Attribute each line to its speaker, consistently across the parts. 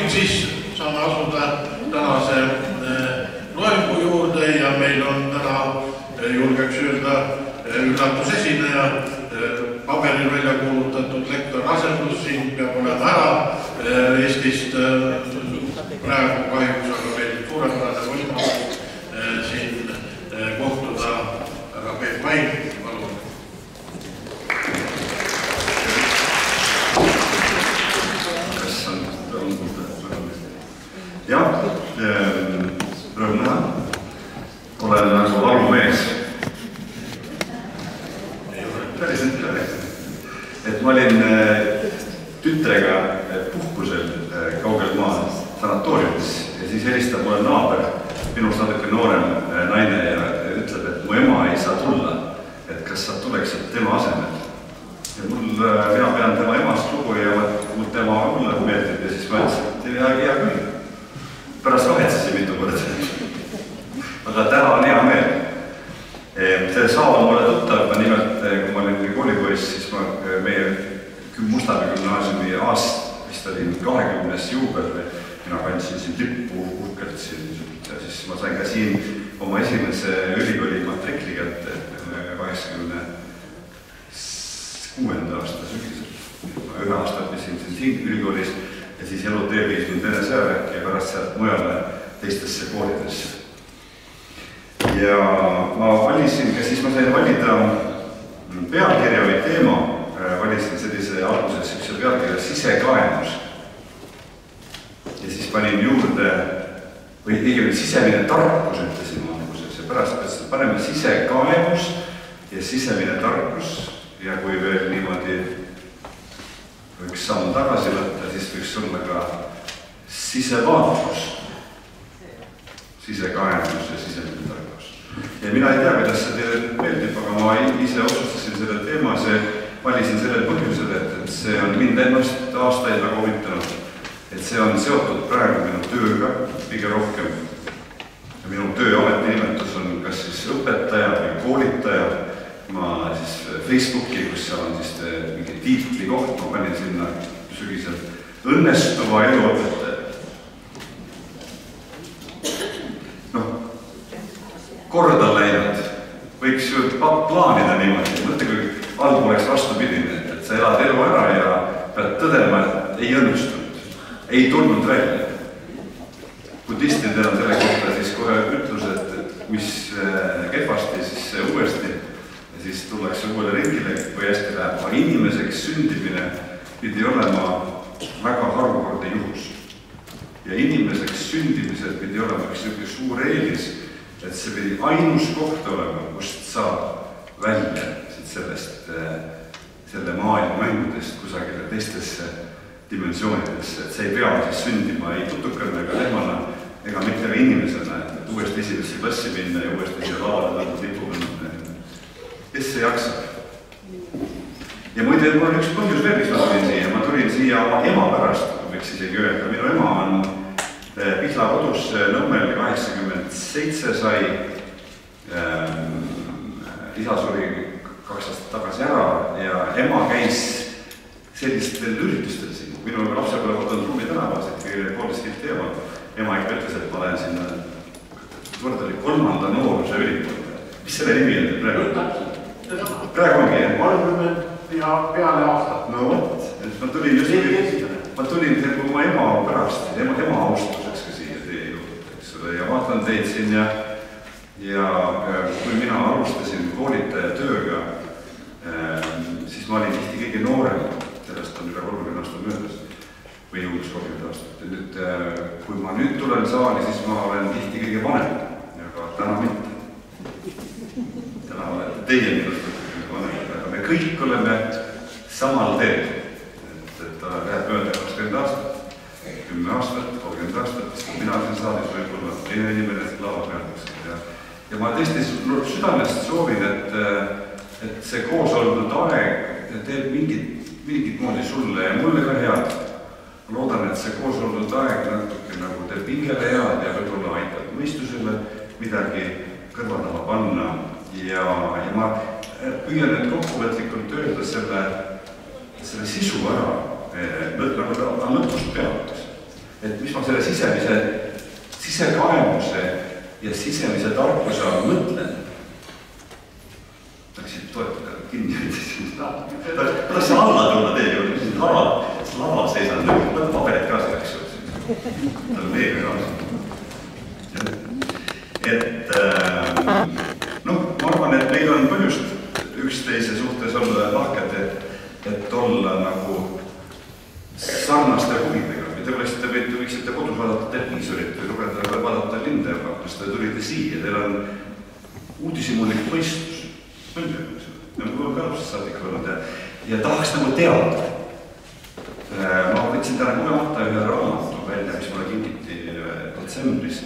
Speaker 1: nüüd siis saame asuda tänase loengu juurde ja meil on täna, julgeks öelda, üllatusesineja, paberil välja kuulutatud lektor asendus siin peab olema ära Eestist praegu kahjuks, aga meil suurepärane võimalus siin kohtuda härra Peep Main.
Speaker 2: Jah, rõõm näha. Olen nagu laulumees. Päris ütleme. Et ma olin tütrega puhkusel kaugel maa sanatooriumis ja siis helistab mulle naaber, minust natuke noorem naine ja ütleb, et mu ema ei saa tulla, et kas sa tuleksid tema asemel. Ja mina pean tema emast lugu ja mul tema mulle meeldib ja siis ma ütlesin, et hea küll. Pärast vahetsesin mitu korda. Aga täna on hea meel. See saal on mulle tuttav, nimelt kui ma olin koolipoiss, siis meie Mustamäe gümnaasiumi aast, vist oli 20. juubel, mina kandsin siin lippu uhkelt siin ja siis ma sain ka siin oma esimese ülikooli matrikli kätte 86. aasta sügisel. Ma ühe aasta õppisin siin ülikoolis ja siis elutee viis mind Vene sõjaväkke ja pärast sealt mujale teistesse koolidesse. Ja ma valisin, siis ma sain valida pealkirja või teema, valisin sellise alguses üks pealkirja sisekaemus. Ja siis panin juurde, või õigemini sisemine tarkus ütlesin ma alguses ja pärast ütlesin, paneme sisekaemus ja sisemine tarkus ja kui veel niimoodi võiks samm tagasi võtta, siis võiks olla ka sisevaatlus, sisekaemus ja sisemine tarkus. Ja mina ei tea, kuidas see teile meeldib, aga ma ise otsustasin selle teema, valisin sellel põhjusel, et see on mind ennast aastaid väga huvitanud, et see on seotud praegu minu tööga kõige rohkem. Ja minu tööameti nimetus on kas siis õpetaja või koolitaja. Ma siis Facebooki, kus seal on siis mingi tiitli koht, ma panin sinna sügisel õnnestuva eluõpetaja. Noh, korda läinud. Võiks ju plaanida niimoodi. Mõtle, kui algu oleks vastupidine, et sa elad elu ära ja pead tõdema, et ei õnnestunud. Ei tulnud välja. Budistidel on selle kohta siis kohe ütlus, et mis kehvasti, siis uuesti. Siis tullakse uuele ringile, kui hästi läheb. Aga inimeseks sündimine pidi olema väga harukordne juhus. Ja inimeseks sündimisel pidi olema üks suur eelis, et see pidi ainus koht olema, kust saab välja selle maailma mängudest kusagile teistesse dimensioonidesse. Et see ei pea siis sündima ei tutukana ega lehmana ega mitte ka inimesena, et uuesti esimesse klassi minna ja uuesti siia lavale nagu tipuma. Kes see jaksab? Ja muide, mul on üks põhjus veel, mis ma tulin siia. Ma tulin siia oma ema pärast, võiks isegi öelda. Minu ema on Pihla kodus Nõmmel 87 sai. Isa suri 2 aastat tagasi ära ja ema käis sellistel üritustel siin. Minu lapsepõlevod on Ruumi tänavas, et poolest kilt teevad. Ema ikka ütles, et ma lähen sinna kord oli 3. nooruse ülikooli. Mis selle nimi on praegu? Praegu ongi, jah? 30 ja peale aastat. No võt, ma tulin just oma ema pärast, ema austuseks ka siia teie juurde, eks ole, ja vaatan teid siin ja kui mina alustasin koolitaja tööga, siis ma olin tihti kõige noorem, sellest on üle 30 aastat möödas või umbes 30 aastat. Nüüd, kui ma nüüd tulen saali, siis ma olen tihti kõige vanem, aga täna mitte. Täna olete teie minust vanemad, aga me kõik oleme samal teel. Et läheb mööda 20 aastat, 10 aastat, 30 aastat, kui mina siin saalis võib-olla teine inimene lava pealdaks. Ja ma tõesti südamest soovin, et see koos olnud aeg teeb mingit moodi sulle ja mulle ka head. Ma loodan, et see koos olnud aeg natuke nagu teeb pingele head ja võib-olla aitab mõistusele midagi kõrvaldama panna. Ja ma püüan nüüd kokkuvõtlikult öelda selle sisu ära, nagu lõpust pealt. et mis ma selle sisekaemuse ja sisemise tarkuse all mõtlen. Läksid toetada kinni, kuidas see alla tulla teie juurde, mis lava seisan, võtta paberid ka selleks juurde. Tal on meega ka. Et noh, ma arvan, et meil on põhjust üksteise suhtes olla lahked, et olla nagu sarnaste huvidega. Te võiksite kodus vaadata televiisorit või lugeda vaadata linde, kas te tulite siia, teil on uudishimulik mõistus. Nagu on ka lapsest saadik olnud ja tahaks nagu teada. Ma võtsin täna kogemata ühe raamatu välja, mis mulle kingiti detsembris.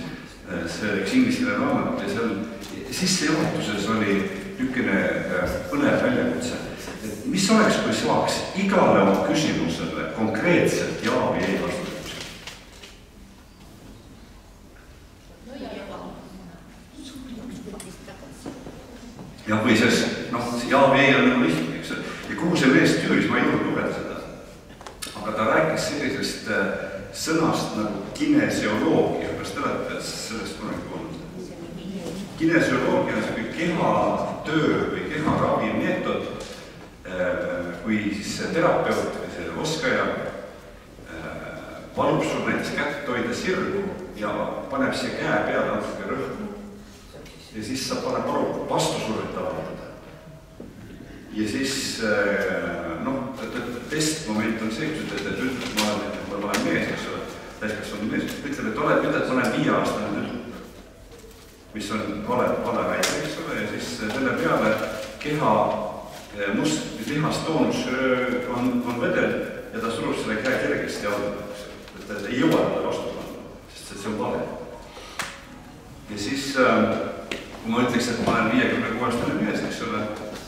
Speaker 2: See üks ingliskeelne raamat ja seal sissejuhatuses oli niisugune põnev väljakutse. Mis oleks, kui saaks igale oma küsimusele konkreetselt ja või ei vastutada? Ja kui see ja või ei on nagu lihtne, eks. Ja kuhu see mees tüüris, ma ei jõudnud lugeda seda. Aga ta rääkis sellisest sõnast nagu kinesioloogia. Kas te olete sellest kunagi olnud? Kinesioloogia on selline kehatöö või keharavi meetod, kui siis terapeut või see oskaja valub sul näiteks kätt hoida sirgu ja paneb siia käe peale natuke rõhku. Ja siis sa paneb vastusurvet avaldada. Ja siis, testmoment on see, et ütleb, et ma olen mees, eks ole, täiskasvanud mees, ütleb, et ma olen 5-aastane tüdruk, mis on vale väide, eks ole, ja siis selle peale keha must lihastoonus on vedel ja ta surub selle käe kergesti alla, et ei jõua talle vastu panna, sest see on vale. Ja siis kui ma ütleks, et ma olen 56-aastane mees, eks ole,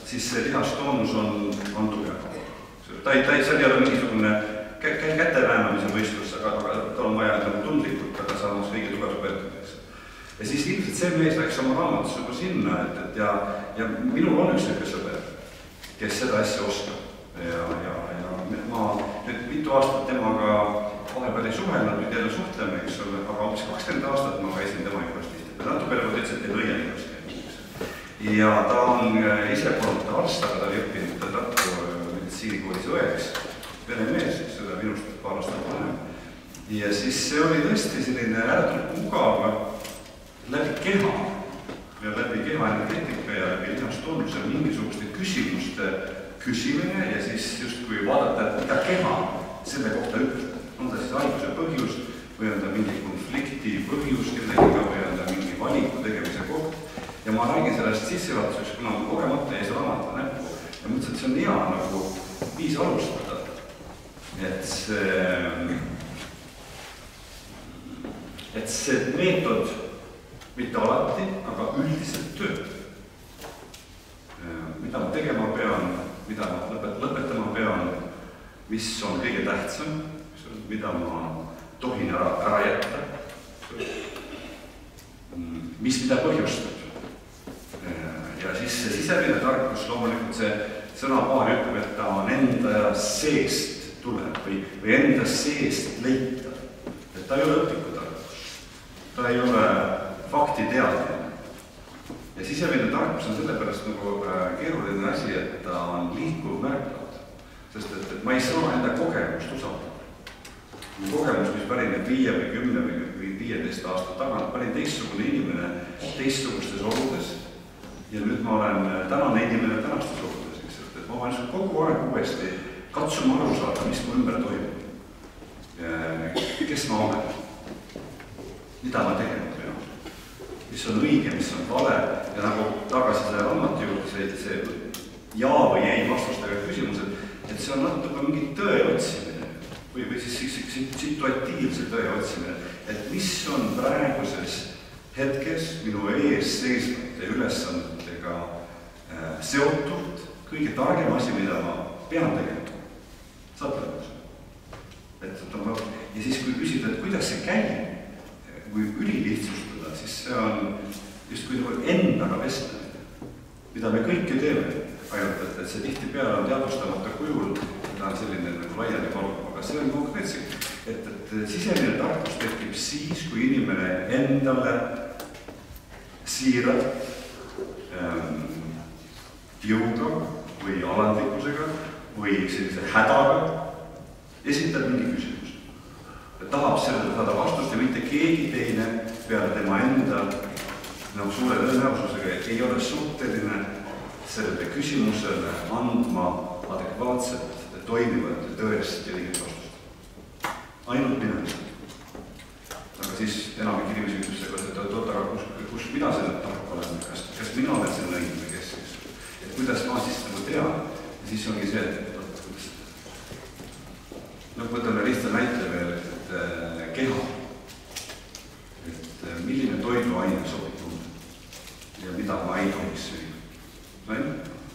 Speaker 2: siis see lihastoonus on tugev. See ei ole mingisugune käte väänamise võistlus, aga tal on vaja tundlikult, aga samas kõige tugevus võetud. Ja siis ilmselt see mees läks oma raamatus juba sinna, ja minul on üks niisugune sõber, kes seda asja oskab. Ja ma nüüd mitu aastat temaga vahepeal ei suhelnud, nüüd jälle suhtleme, eks ole, aga hoopis 20 aastat ma käisin tema juures tihti. Natuke peale ütles, et ei lõia juures käinud. Ja ta on ise polnud arst, aga ta oli õppinud Tartu meditsiinikoolis õeks. Vene mees, kes oli minust paar aastat vanem. Ja siis see oli tõesti selline ääretult mugav läbi keha ja läbi keha energeetika ja läbi lihastoonuse mingisuguste küsimuste küsimine ja siis justkui vaadata, et mida keha selle kohta ütleb. On ta siis haiguse põhjus või on ta mingi konflikti põhjus kellegiga või on ta mingi valiku tegemise koht. Ja ma räägin sellest sissejuhatuseks, kuna ma kogemata jäi see raamatu näppu ja mõtlesin, et see on hea nagu viis alustada. Et see meetod mitte alati, aga üldiselt töötab. Mida ma tegema pean, mida ma lõpetama pean, mis on kõige tähtsam, mida ma tohin ära jätta, mis mida põhjustab. Ja siis see sisemine tarkus, loomulikult see sõnapaar ütleb, et ta on enda seest tuleb või enda seest leitav. Et ta ei ole õpikutarkus, ta ei ole faktiteadmine. Ja sisemine tarkus on sellepärast nagu keeruline asi, et ta on liikuv märkavad. Sest et ma ei saa enda kogemust usaldada. Kogemus, mis pärineb 5 või 10 või 15 aastat tagant, panin teistsugune inimene teistsugustes oludes. Ja nüüd ma olen tänane inimene tänastes oludes, eks. Et ma olen kogu aeg uuesti katsuma aru saada, mis mu ümber toimub. Kes ma olen? Mida ma tegema pean? Mis on õige, mis on vale? Ja nagu tagasi selle raamatu juurde see ja või ei vastustega küsimused, et see on natuke mingi tõe otsimine või siis situatiivse tõe otsimine, et mis on praeguses hetkes minu ees seisvate ülesandetega seotud kõige targem asi, mida ma pean tegema. Saate lõpuks? Ja siis kui küsida, et kuidas see käib, kui ülilihtsustada, siis see on just kui endaga vestlemine, mida me kõik ju teeme, ainult et see tihtipeale on teadvustamata kujul, ta on selline nagu laiali palub, aga see on konkreetse et sisemine tarkus tekib siis, kui inimene endale siiralt jõuga või alandlikkusega või sellise hädaga esitab mingi küsimus. Ta tahab sellele saada vastust ja mitte keegi teine peale tema enda suure tõenäosusega ei ole suhteline sellele küsimusele andma adekvaatset, toimivat ja tõest ja õiget vastust. Ainult mina. Aga siis enamik inimesi ütles, et aga kus mina selle tark olen, kas mina olen selle õigem või kes siis? Et kuidas ma siis nagu tean? Ja siis ongi see, et kuidas võtame lihtsa näite veel, et keha. Et milline toiduaine sobib mulle ja mida ma ei tohiks süüa.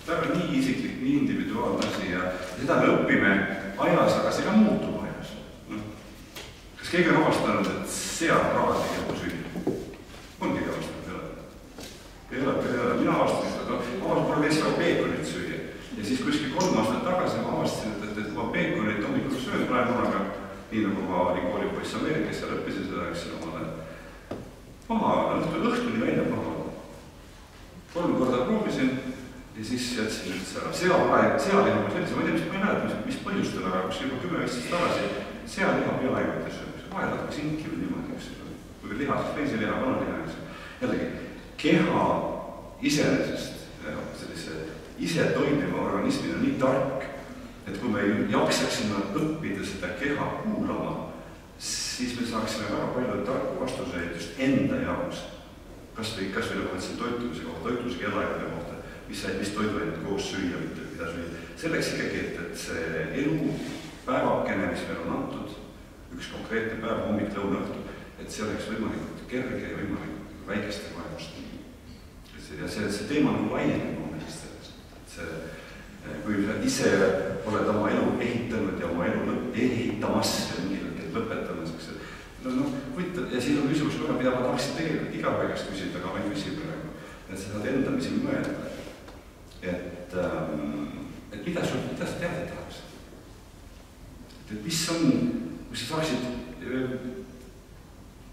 Speaker 2: Väga nii isiklik, nii individuaalne asi ja seda me õpime ajas, aga see ka muutub ajas. Kas keegi on avastanud, et seapraad ei jõu süüa? On keegi avastanud? Ei ole. Mina avastasin seda, mul oli väga peekonit süüa. Ja siis kuskil 3 aastat tagasi ma avastasin, et ma peekonit hommikul söön praegu, aga nii nagu ma olin koolipoiss Ameerikas ja lõppisin seda, eks omale õhtuni välja maha. 3 korda proovisin ja siis jätsin üldse ära. Sealiha ma selliselt, ma ei tea, ma ei näe, mis põhjustel, aga kus juba 10-15 tagasi sealiha peaaegult söömise. Vahel hakkaks inkima niimoodi, kui liha, siis veisiliha, vanaliha. Jällegi, keha iseenesest, sellise ise toimiva organismina nii tark, et kui me jaksaksime õppida seda keha kuulama, siis me saaksime väga palju tarku vastuseid just enda jaoks. Kas või nagu mõtlesin toitumise kohta, toitumise kellaajade kohta, mis toiduaineid koos süüa, mida süüa. Selleks ikkagi, et see elu päevakene, mis meil on antud, üks konkreetne päev, hommik, lõuna, õhtu, et see oleks võimalikult kerge ja võimalikult väikeste vajamuste. Ja see teema on laienenud momendist sellest. Kui sa ise oled oma elu ehitanud ja oma elu ehitamas ja mingil lõpetamas, ja siin on küsimus, mida ma tahaksin tegelikult igapäevast küsida, aga ma ei küsi praegu. Et sa saad endamisi mõelda, et mida sa teada tahaksid? Et mis on, kui sa saaksid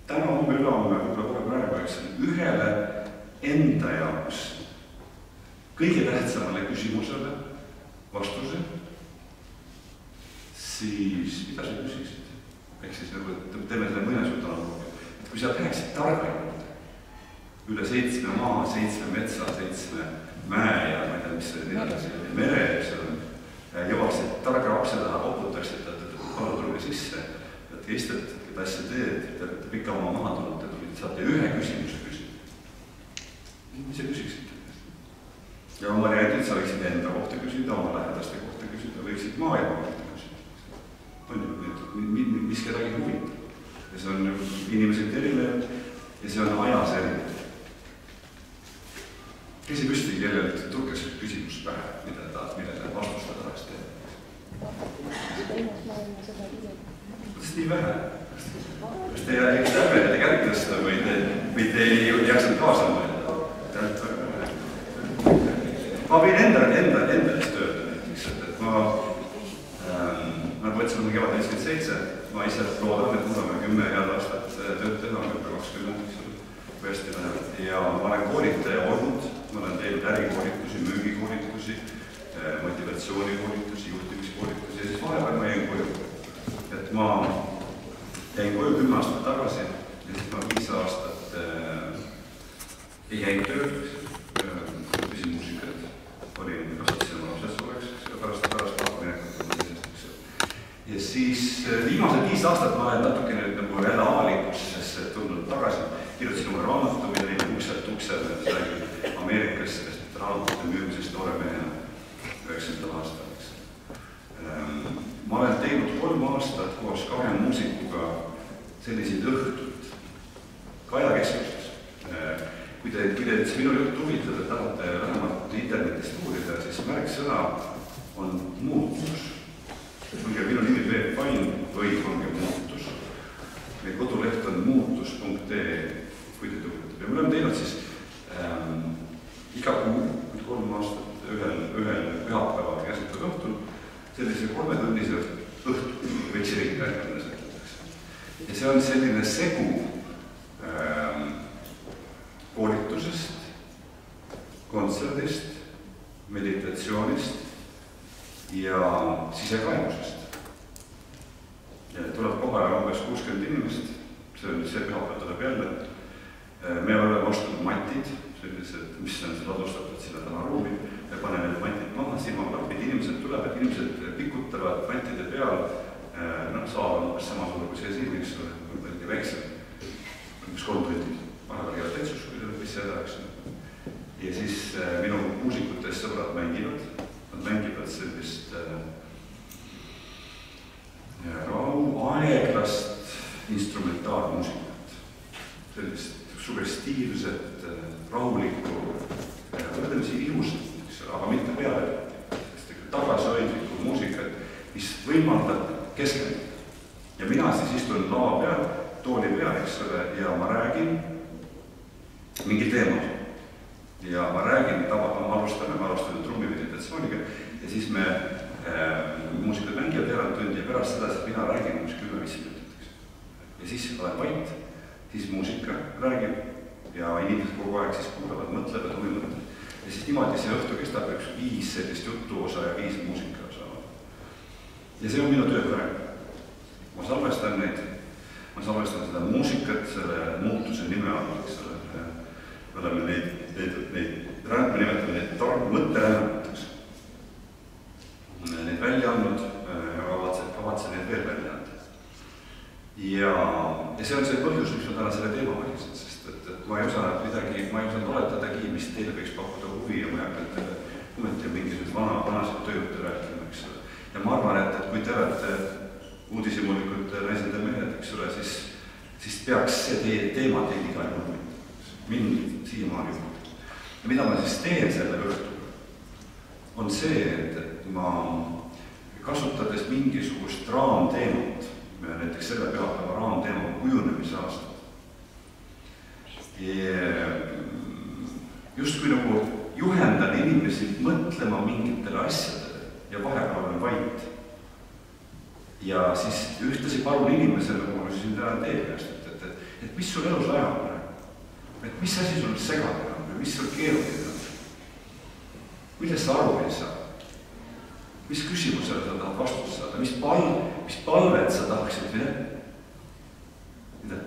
Speaker 2: täna homme ülehomme, võib-olla praegu, ühele enda jaoks kõige tähtsamale küsimusele vastuse, siis mida sa küsiksid? Ehk siis nagu teeme selle mõnesutanud. Kui sa läheksid targalt üle 7 maa, 7 metsa, 7 mäe ja ma ei tea, mis see mere, jõuaksid targa lapse taha, oputaksid, et palun tulge sisse, et istet, keda asja teed, te pikka oma maha tulnud, et saate ühe küsimuse küsida. Mis sa küsiksid? Ja oma räägid, sa võiksid enda kohta küsida, oma lähedaste kohta küsida, võiksid maailma kohta küsida. Mis kedagi huvitab. Ja see on inimesed erinevad ja see on ajas erinevad. Kes ei püsti, kellel tulkes küsimus pähe, millele vastusta tahaks teha? Kas nii vähe? Kas te ei kärgidest või te ei jaksanud kaasa mõelda? Ma võin endalist tööda, et ma võtsin oma kevad 57, ma ise loodan, et mul on 10 head aastat tööd teha, 20, võesti läheb. Ja ma olen koolitaja olnud, ma olen teinud ärikoolitusi, müügikoolitusi, motivatsioonikoolitusi, juhtimiskoolitusi ja siis vahepeal ma jäin koju. Et ma jäin koju 10 aastat tagasi ja siis ma 5 aastat ei jäin tööd, õppisin muusikat, olin kasvatasin oma lapsed suureks, pärast lahkuminekut. Ja siis viimased 5 aastat ma olen natukene nagu jälle avalikkusesse tulnud tagasi. Kirjutasin oma raamatu, mida oli ukselt uksele, et räägin Ameerikas sellest raamatute müümisest noore mehena 90. aastaks. Ma olen teinud 3 aastat koos 2 muusikuga selliseid õhtut Kajakeskustes. Kui te minu juttu huvitada, tahate vähemalt internetist uurida, siis märksõna on muutus. Onge minu nimi Peep Pain või onge muutus. Meie koduleht on muutus.ee, kui te tuuletab. Ja me oleme teinud siis iga kuu, 3 aastat ühel pühapäeval käsitud õhtul sellise 3-tunnise õhtu, võiks eriti rääkida sellest. ja see on selline segu koolitusest, kontserdist, meditatsioonist ja sisekaemusest. Tuleb kohale umbes 60 inimest, see on see pühapäev tuleb jälle. Me oleme ostnud matid, sellised, mis on ladustatud sinna täna ruumi, me paneme need matid maha, silmaklapid, inimesed tulevad, inimesed pikutavad matide peal, saal on umbes samasugune kui see siin, eks ole, mõngi väiksem, umbes 3 tundi, vahepeal käivad täitsus, kui tuleb mis seda, eks ole. Ja siis minu muusikutest sõbrad mängivad, nad mängivad sellist aeglast instrumentaalmuusikat, sellist sugestiivset, rahulikku, võrdlemisi ilusat, aga mitte peale, tagasihoidlikku muusikat, mis võimaldab keskenduda. Ja mina siis istun lava peal, tooli peal, eks ole, ja ma räägin mingi teema. Ja ma räägin, me alustame trummimeditatsiooniga ja siis me muusikud mängivad järeltundi ja pärast seda, et mina räägin umbes 10-15 minutit. Ja siis olen vait, siis muusika räägib ja inimesed kogu aeg siis kuulavad, mõtlevad, huvi mõtlevad. Ja siis niimoodi see õhtu kestab üks 5 sellist jutuosa ja 5 muusikaosa. Ja see on minu töö praegu. Ma salvestan seda muusikat, selle muutuse nime all, eks ole. Me oleme neid me nimetame neid mõtterännateks. Neid välja andnud ja kavatsen neid veel välja anda. Ja see on see põhjus, miks ma täna selle teema valisin, sest et ma ei osanud oletadagi, mis teile võiks pakkuda huvi ja ma ei hakanud teile ometi mingisugused vanasid tööjuhte rääkima, eks ole. Ja ma arvan, et kui te olete uudishimulikud naised ja mehed, eks ole, siis peaks see teema teid igal juhul mind siiamaani juhtud. Ja mida ma siis teen selle õhtuga, on see, et ma kasutades mingisugust raamteemat, näiteks selle pühapäeva raamteema kujunemisaastat, justkui nagu juhendan inimesi mõtlema mingitele asjadele ja vahepeal olen vait. Ja siis ühtlasi palun inimesele, nagu ma siin täna teie käest, et mis sul elus ajab praegu? Et mis asi sul segab enam või mis sul keeruline on? Millest sa aru ei saa? Mis küsimusele sa tahad vastust saada? Mis palved sa tahaksid? Mida?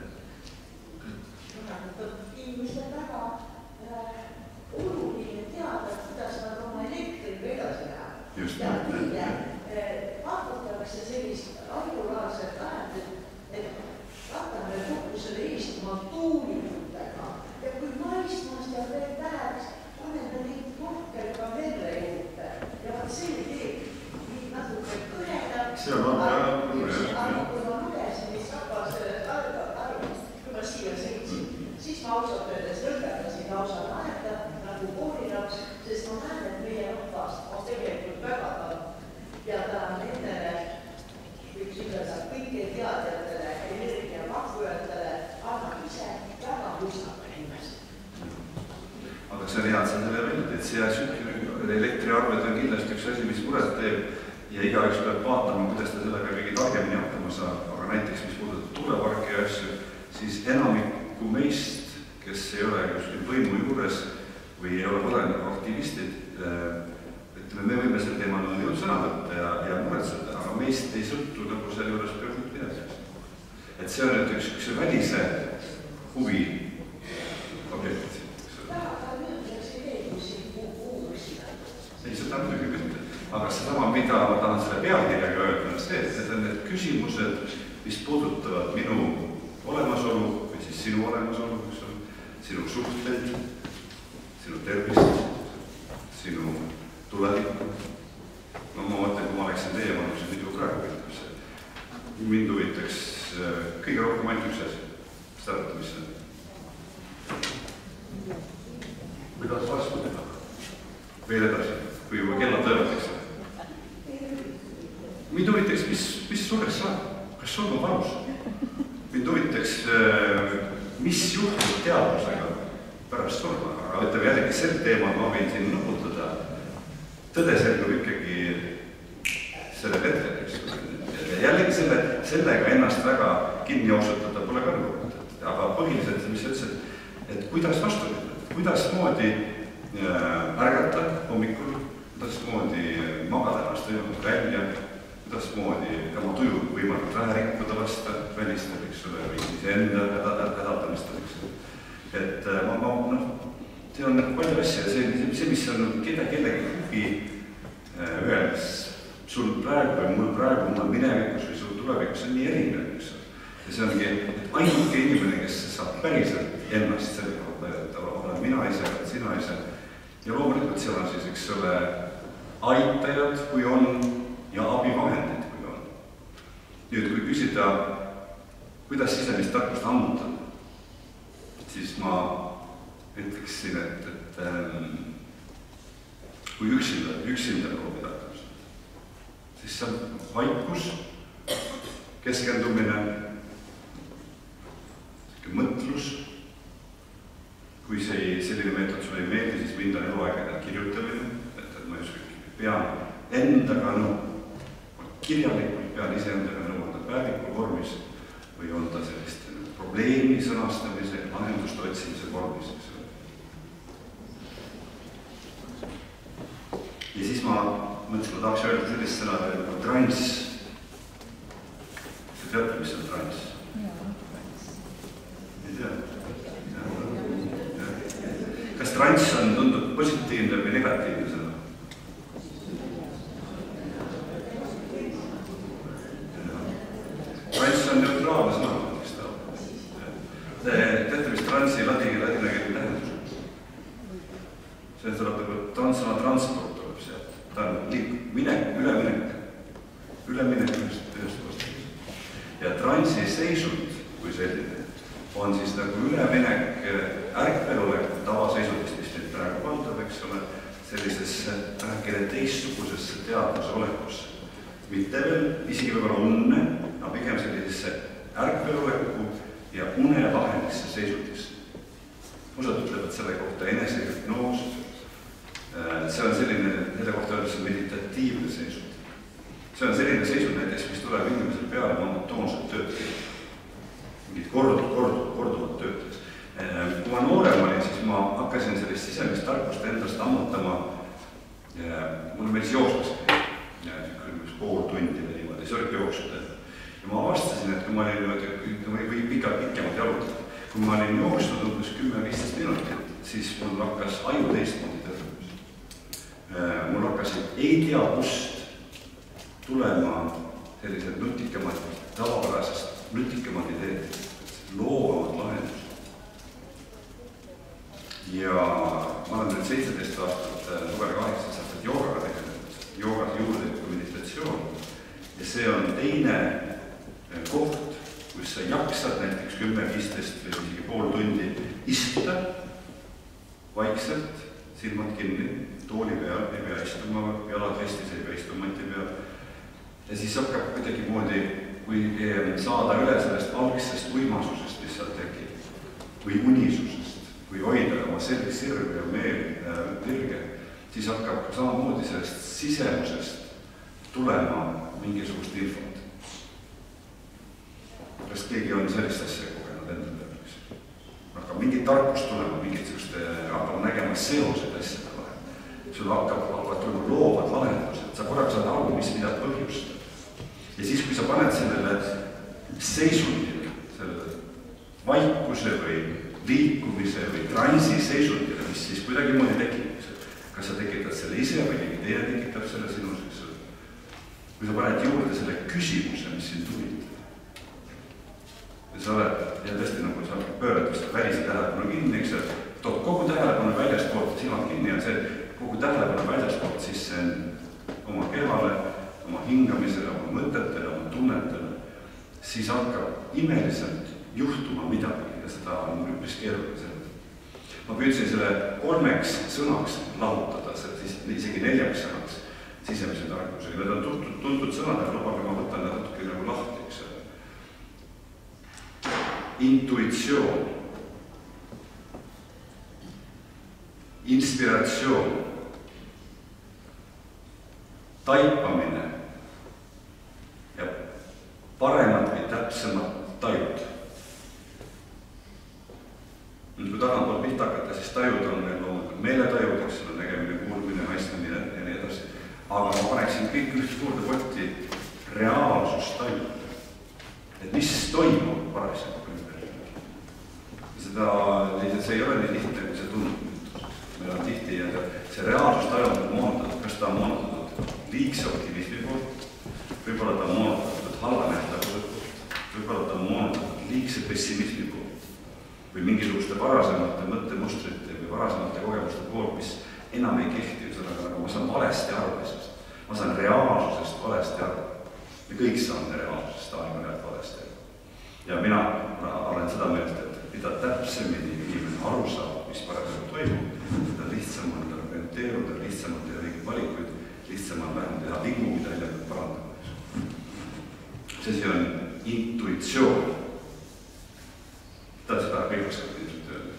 Speaker 3: Inimestel väga oluline teada, kuidas nad oma elektriga edasi lähevad. Ja kõige vaadatakse sellist ainulaarset ajad, et vaatame kokku selle Eestimaa tuulikutega. Ja kui maismaast ja veel läheks, paneme neid rohkem ka merre juurde. Ja vaat see teeb natuke kõredaks. Aga kui ma lugesin, mis rahvas arvast, kui ma siia sõitsin, siis ma ausalt öeldes lõpetasin lausa naerda nagu koolilaps, sest ma näen, et meie rahvas on tegelikult väga ja ta on nendele, võiks ütelda, kõike teadjatele, energiapakkujatele, annab ise väga muistaka inimesi.
Speaker 2: Aga see on hea, et sa selle välja teed. See elektriarved on kindlasti üks asi, mis muret teeb ja igaüks peab vaatama, kuidas ta sellega kõige targemini hakkama saab. Aga näiteks, mis puudutab tuuleparki ja asju, siis enamiku meist, kes ei ole võimu juures või ei ole põlenud aktivistid, me võime selle teemal sõna võtta ja muretseda, aga meist ei sõltu nagu selle juures peab midagi. Et see on nüüd üks välise huvi objekt. Ei, seda muidugi mitte. Aga sedama, mida ma tahan selle pealkirjaga öelda, on see, et need on need küsimused, mis puudutavad minu olemasolu või siis sinu olemasolu, sinu suhteid, sinu tervist, sinu tulevikku. No ma mõtlen, kui ma oleksin teie vanus, muidu praegu ütleb see. Mind huvitaks kõige rohkem ainult üks asi. Mis te arvate, mis see? Kuidas vastu teha? Veel edasi, kui juba kellad lõevatakse. Mind huvitaks, mis sureks saab? Kas sul on vanus? Mind huvitaks, mis juhtub teadusega pärast surma? Aga ütleme jällegi sel teemal ma võin siin nuputada. Tõde selgub ikkagi selle hetkel, eks. Ja jällegi sellega ennast väga kinni jooksutada pole ka nõutud. Aga põhiliselt, mis sa ütlesid, et kuidas vastu võtta, kuidas moodi ärgata hommikul, kuidas moodi magada ennast võimalikult välja, kuidas moodi oma tuju võimalikult vähe rikkuda lasta, välistada, eks ole, või iseenda hädaldamist. Et see on palju asja ja see, mis on kellegi huvi ühes sul praegu või mul praegu, mul minevikus või sul tulevikus, see on nii erinev, eks ole. Ja see ongi, et ainuke inimene, kes saab päriselt ennast selle kohta, et olen mina ise, sina ise. Ja loomulikult seal on siis, eks ole, aitajad, kui on, ja abivahendid, kui on. Nüüd, kui küsida, kuidas sisemist tarkust ammutada, siis ma ütleksin, et kui üksinda proovida hakkama, siis see on vaikus, keskendumine, mõtlus. Kui selline meetod sulle ei meeldi, siis mind on eluaegade kirjutamine, et ma just pean endaga kirjalikult pean iseendaga nõuanda päeviku vormis või on ta sellist probleemi sõnastamise, lahenduste otsimise vormis. Ja siis ma mõtlesin, ma tahaks öelda sellist sõna nagu trans. Sa teate, mis on trans? Ei tea? Kas trans on tundub positiivne või negatiivne sõna? Trans on neutraalne sõna, mis ta on. Teate, mis transi ladinakeelne tähendus? See tuleb nagu sõna transport tuleb sealt. Ta on üleminek ühest vastus. Ja transi seisund, kui selline, on siis nagu üleminek ärkveloleku tavaseisundist, mis nüüd praegu valdab, eks ole, sellisesse vähekene teistsugusesse teadvuse olekusse. Mitte veel isegi võib-olla unne, aga pigem sellisesse ärkveloleku ja une vahelisse seisundisse. Osad ütlevad selle kohta enesehüpnoos. See on selline, nende kohta öeldakse meditatiivne seisund. See on selline seisund näiteks, mis tuleb inimesel peale monotoonset tööd. Mingid korduvad töötaks. Kui ma noorem olin, siis ma hakkasin sellist sisemist tarkust endast ammutama. Mulle meeldis jooksmas pool tundi või niimoodi, see olid jooksud. Ja ma avastasin, et kui ma olin või pikemalt jalutada, kui ma olin jooksnud umbes 10-15 minutit, siis mul hakkas aju teistmoodi töötamas. Mul hakkasid ei tea kust tulema sellised nutikemad, tavapärasest nutikemad ideed, loovamad lahendused. Ja ma olen nüüd 17 aastat, number 18 aastat joogaga tegelenud, joogas juurde meditatsioon. Ja see on teine koht, kus sa jaksad näiteks 10-15 või isegi pool tundi istuda vaikselt, silmad kinni, tooli peal, ei pea istuma, jalad vestis, ei pea istuma mati peal. Ja siis hakkab kuidagi moodi, kui saada üle sellest algsest uimasusest, mis seal tekib, või unisusest, või hoida oma sirg ja meel virge, siis hakkab samamoodi sellest sisemusest tulema mingisugust infot. Kas keegi on sellist asja kogenud enda peal? Hakkab mingi tarkust tulema, hakkab nägema seoseid asjade vahel. Sul hakkavad tulema loovad lahendused, sa korraga saad aru, mis mida põhjustab. Ja siis, kui sa paned sellele seisundile, sellele vaikuse või liikumise või transi seisundile, mis siis kuidagi moodi tekib, kas sa tekitad selle ise või mingi teine tekitab selle sinus, kui sa paned juurde selle küsimuse, mis sind huvitab. Ja sa oled, ja tõesti nagu sa pöörad seda välise tähelepanu kinni, eks sa tood kogu tähelepanu väljaspoolt, silmad kinni ja see kogu tähelepanu väljaspoolt sisse oma kehale, oma hingamisele, oma mõtetele, oma tunnetele, siis hakkab imeliselt juhtuma midagi ja seda on üpris keeruline selle. Ma püüdsin selle 3 sõnaks lahutada, isegi 4 sõnaks sisemise tarkusega. Need on tuntud sõnad, aga lubage ma võtan natuke nagu lahti, eks. Intuitsioon, inspiratsioon, taipamine ja paremat või täpsemat taju. kui tagantpoolt pihta hakata, siis tajud on meil loomulikult meeletajud, eks ole, nägemine, kuulmine, maistamine ja nii edasi. Aga ma paneksin kõik üht suurde potti reaalsustaju. Et mis toimub parasjagu ümber. See ei ole nii lihtne, kui see tundub. Meil on tihti see reaalsustaju on moonutatud, kas ta on moonutatud liigse optimismi poolt, võib-olla ta on moonutatud halva nähtavuse poolt, võib-olla ta on moonutatud liigse pessimismi poolt või mingisuguste varasemate mõttemustrite või varasemate kogemuste poolt, mis enam ei kehti, aga ma saan valesti arvesest. Ma saan reaalsusest valesti aru. Me kõik saame reaalsusest aeg-ajalt valesti aru. Ja mina olen seda meelt, et mida täpsemini inimene aru saab, mis parasjagu toimub, seda lihtsam on orienteeruda, lihtsam on teha õigeid valikuid, lihtsam on vähem teha vigu, mida hiljem parandada. See on intuitsioon. Seda kõik oskab ilmselt öelda.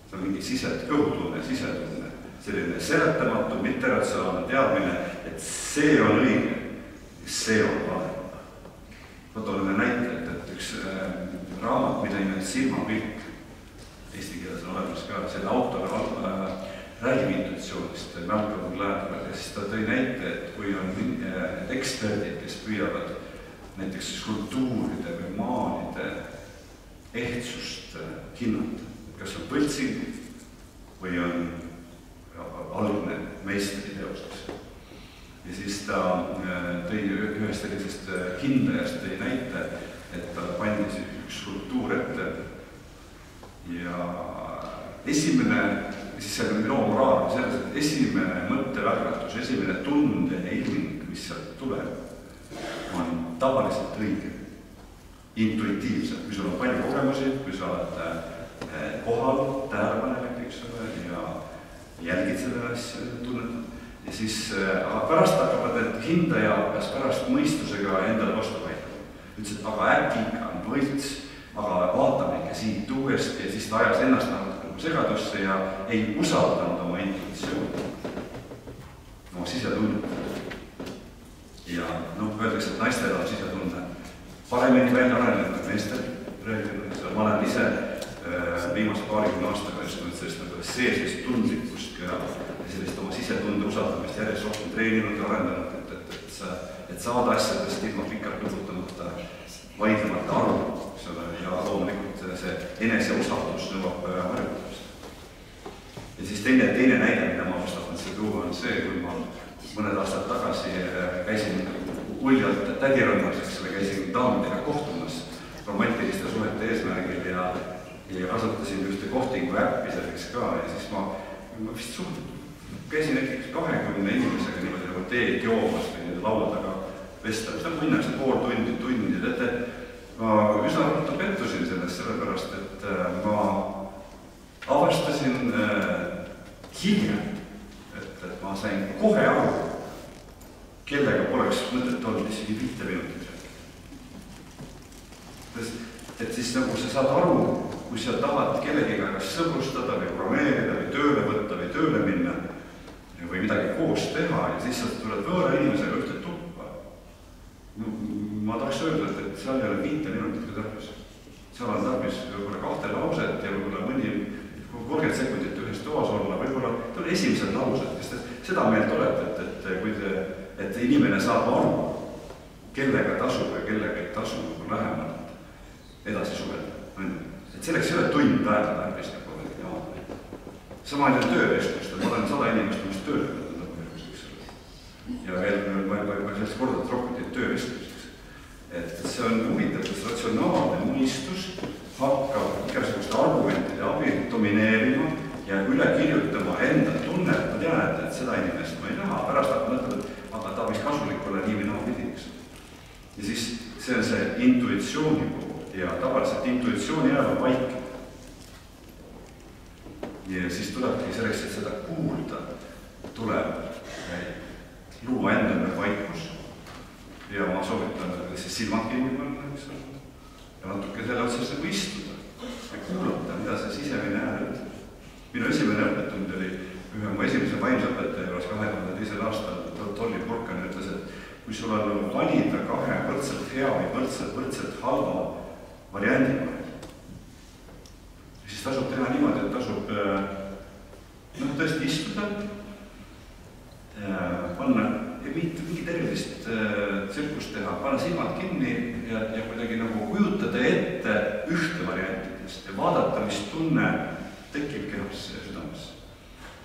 Speaker 2: See on mingi kõhutunne, sisetunne, selline seletamatu, mitteratsionaalne teadmine, et see on õige, see on vale. Võtame näite, et üks raamat, mida nimelt Silmapilt, eesti keeles on olemas ka, selle autor räägib intuitsioonist, Malcolm Gladwell, ja siis ta tõi näite, et kui on need eksperdid, kes püüavad näiteks skulptuuride või maalide ehtsust hinnata, kas on põltsing või on algne meistri teoseks. Ja siis ta tõi ühest sellisest hindajast tõi näite, et ta pandi üks skulptuur ette ja esimene, siis see on loo moraal on selles, et esimene mõttevärgatus, esimene tunde ja ilming, mis sealt tuleb, on tavaliselt õige, intuitiivselt, kui sul on palju kogemusi, kui sa oled kohal, tähelepanelik, eks ole, ja jälgid seda asja, tunnetad. Ja siis pärast hakkavad, et hindaja hakkas pärast mõistusega endale vastu vaidlema. Ütles, et aga äkki ikka on võlts, aga vaatame ikka siit uuesti ja siis ta ajas ennast natuke segadusse ja ei usaldanud oma intuitsiooni, oma sisetunnet. Ja öeldakse, et naistel on sisetunne paremini välja arenenud meestel. Ma olen ise viimast 20 aastaga just sellest seesest tundlikkust ja sellist oma sisetunde usaldamist järjest rohkem treeninud ja arendanud, et saada asjadest ilma pikalt lõputamata, vaidlemata aru, ja loomulikult see eneseusaldus nõuab harjutamist. Ja siis teine näide, mida ma vastasin see tuua, on see, kui ma mõned aastad tagasi käisin uljalt tädirõnnas, käisin daamidega kohtumas romantiliste suhete eesmärgil ja kasutasin ühte kohtingu äppi selleks ka ja siis ma vist käisin näiteks 20 inimesega niimoodi nagu teed joomas või laua taga vestlemas, see on minnakse pool tundi, et ma üsna ruttu pettusin sellest sellepärast, et ma avastasin hiljem, et ma sain kohe aru, kellega poleks mõtet olnud isegi 5 minutit. Et siis nagu sa saad aru, kui sa tahad kellegiga kas sõbrustada või programmeerida või tööle võtta või tööle minna või midagi koos teha ja siis sa tuled võõra inimesega ühte tuppa. Ma tahaks öelda, et seal ei ole 5 minutit ka tarvis. Seal on tarvis võib-olla 2 lauset ja võib-olla mõni 30 sekundit ühes toas olla, võib-olla tule esimesed laused, sest seda meelt olete, et inimene saab aru, kellega tasub ja kellega ei tasu lähemalt edasi suhelda. Et selleks ei ole tund aega tarvis nagu jaamal. Sama on töövestlust, ma olen 100 inimest, mis tööle võtnud. Ja ma sellist kordades rohkem teid töövestluseks. Et see on huvitav, et ratsionaalne mõistus hakkab igasuguste argumentide abil domineerima ja üle kirjutama enda tunnet. Ma tean, et seda inimest ma ei taha. Pärast hakkab mõtlema, aga ta võis kasulik olla nii või naapidi. Ja siis see on see intuitsiooni pool. Ja tavaliselt intuitsiooni ajal on vaik. Ja siis tulebki selleks, et seda kuulda, tuleb luua endale vaikus. Ja ma soovitan siis silmad kinni panna, ja natuke selle otsast nagu istuda ja kuulata, mida see sisemine hääl ütleb. Minu esimene õpetund oli ühe mu esimese vaimsõpetaja juures 2002. aastal Tolli Purkan ütles, et kui sul on valida 2 võrdselt hea või võrdselt halva variandi vahel, siis tasub teha niimoodi, et tasub tõesti istuda, panna mitte mingit erilist tsirkust teha, panna silmad kinni ja kuidagi nagu kujutada ette ühte variantidest ja vaadata, mis tunne tekib kehas ja südames.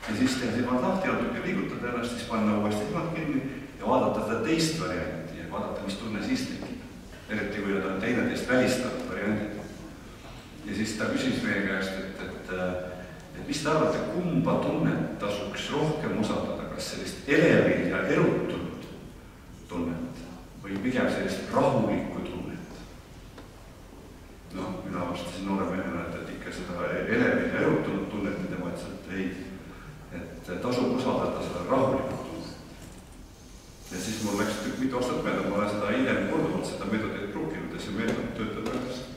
Speaker 2: Ja siis teha silmad lahti, natuke liigutada ennast, siis panna uuesti silmad kinni ja vaadata seda teist varianti ja vaadata, mis tunne siis tekib. Eriti kui nad on teineteist välistatud variandid. Ja siis ta küsis meie käest, et mis te arvate, kumba tunnet tasuks rohkem usaldada, kas sellist elevil ja erutunud tunnet või pigem sellist rahulikku tunnet? Mina vastasin noore mehena, et ikka seda elevil ja erutunud tunnet, tema ütles, et ei, et tasub usaldada seda rahulikku tunnet. Ja siis mul läks mitu aastat mööda, ma olen seda hiljem korduvalt seda meetodit pruukinud ja see meetod töötab väga hästi.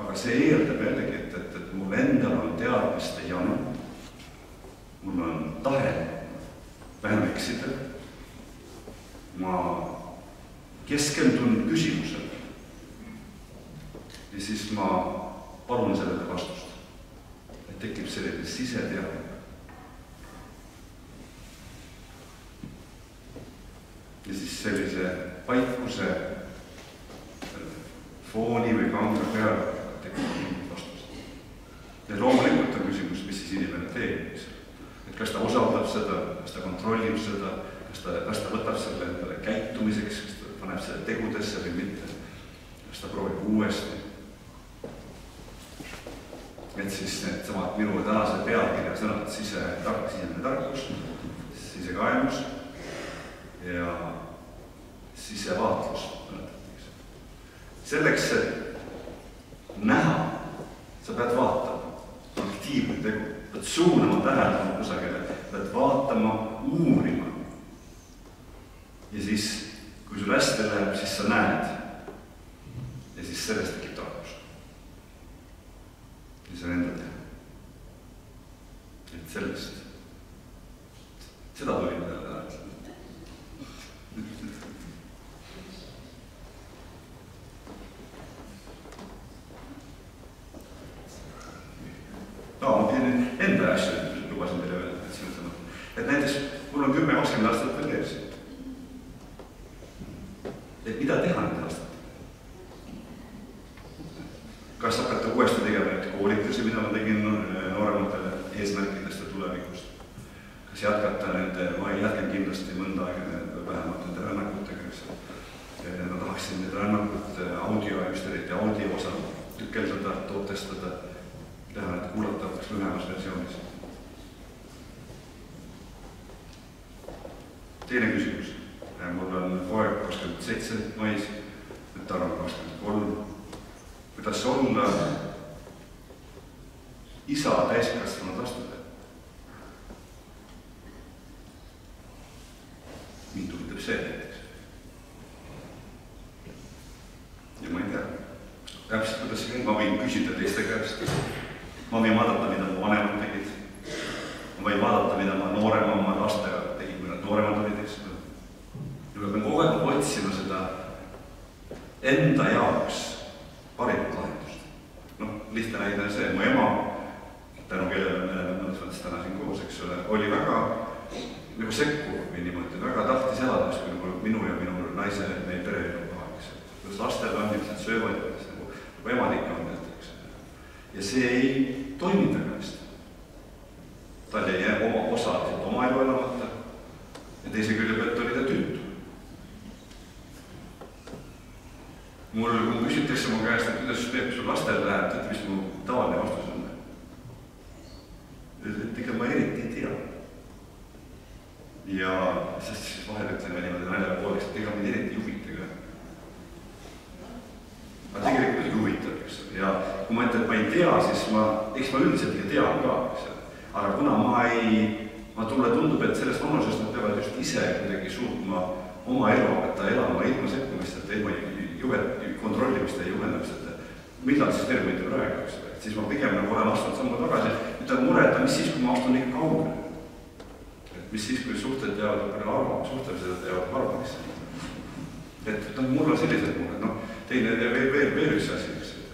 Speaker 2: Aga see eeldab jällegi, et mul endal on teadmiste janu, mul on tahe vähem eksida, ma keskendun küsimusele ja siis ma palun sellele vastust, et tekib selline siseteadmine. Ja siis sellise vaikuse fooni või kanga peale tekib mingid vastused. Ja loomulikult on küsimus, mis siis inimene teeb. Et kas ta usaldab seda, kas ta kontrollib seda, kas ta võtab selle endale käitumiseks, kas ta paneb selle tegudesse või mitte, kas ta proovib uuesti. Et siis need samad minu tänase pealkirja sõnad, sisemine tarkus, sisekaemus ja sisevaatlus. Selleks, et näha, sa pead vaatama, aktiivne tegu, pead suunama tähelepanu kusagile, pead vaatama, uurima. Ja siis, kui sul hästi läheb, siis sa näed. Ja siis sellest tekib tarkus. Ja see on enda teha. Et sellest. Seda tuli mida täna ütlema. Ma pidin enda asju, lubasin teile öelda, et näiteks mul on 10-20 aastat veel ees. Et mida teha nende aastat? Kas hakata uuesti tegema neid koolitusi, mida ma tegin noorematele eesmärkidest ja tulevikust? Kas jätkata nende, ma jätkan kindlasti mõnda aega vähemalt nende rännakutega, ma tahaksin need rännakut audio, just eriti audio osa tükeldada, tootestada, teha need kuulatavaks lühemas versioonis. Teine küsimus. Mul on poeg 27 mais, nüüd ta on 23. Kuidas olla isa täiskasvanud lastele? Mind huvitab see näiteks. Ja ma ei tea. Täpselt, kuidas see käib, ma võin küsida teiste käest. Ma võin vaadata, mida mu vanemad tegid. Ma võin vaadata, mida ma noorema lastega tegin, kui nad nooremad olid, eks. Ja ma pean kogu aeg otsima seda enda jaoks parimat lahendust. Lihtne näide on see, mu ema, tänu kellele me mõnes mõttes täna siin koos, eks ole, oli väga nagu sekkuv või niimoodi, väga tahtis elada, kui minu ja minu naise meie pereelu paha, eks. Kuidas lastel on, ilmselt söövad, nagu emad ikka on, eks. Ja see ei toiminud väga hästi. Tal jäi osaliselt oma elu elamata ja teise külje pealt oli ta tüütu. Mul küsitakse mu käest, et kuidas Peep sul lastel läheb, et mis mu tavaline vastus on. Et ega ma eriti ei tea. Ja sest siis vahel ütlen niimoodi naljaga pooleks, et ega mind eriti huvita ka. Aga tegelikult ei huvitab, eks. Ja kui ma ütlen, et ma ei tea, siis eks ma üldiselt ei tea ka, eks. Aga kuna mulle tundub, et sellest vanusest nad peavad just ise kuidagi suutma oma elu hakata elama ilma sekkumist, ilma kontrollimist ja juhendamist, millal siis veel võite praegu, eks. Siis ma pigem olen astunud sammu tagasi, ütlen mureta, mis siis, kui ma astun ikka kaugele. Mis siis, kui suhted jäävad harvamisse. Et mul on sellised mured, teine veel üks asi,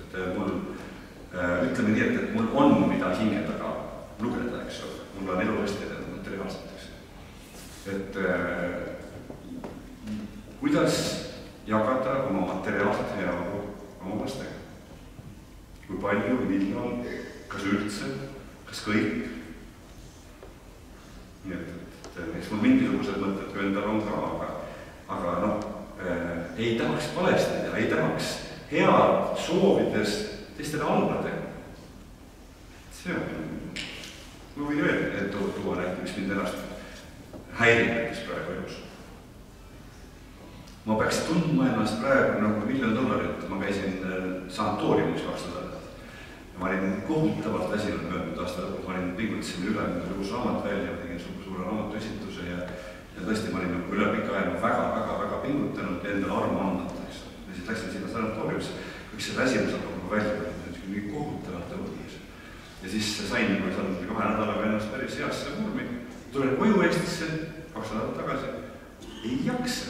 Speaker 2: et mul ütleme nii, et mul on mida hinge taga lugeda, eks ole. Mul on elu hästi edanud materiaalselt, eks. Et kuidas jagada oma materiaalset heaolu oma lastega? Kui palju, millal, kas üldse, kas kõik? Nii et eks mul mingisugused mõtted kui endal on ka, aga ei tahaks valesti teha, ei tahaks head soovides teistele alla teha. See on, ma võin öelda, et tuua näite, mis mind ennast häirimetes praegu elus. Ma peaks tundma ennast praegu nagu $1 000 $, ma käisin sanatooriumis 2 nädalat. Ma olin kohutavalt väsinud möödunud aasta lõpus, ma pingutasin üle, uus raamat välja, ma tegin suure raamatuesituse ja tõesti ma olin nagu üle pika aja väga pingutanud ja endale armu andnud. Ja siis läksin sinna sanatooriumisse, kõik see väsimus hakkab nagu välja, nii kohutavalt õudnes. Ja siis sain, kui saanud 2 nädalaga ennast päris heasse vormi, tulen koju Eestisse 2 nädalat tagasi, ei jaksa.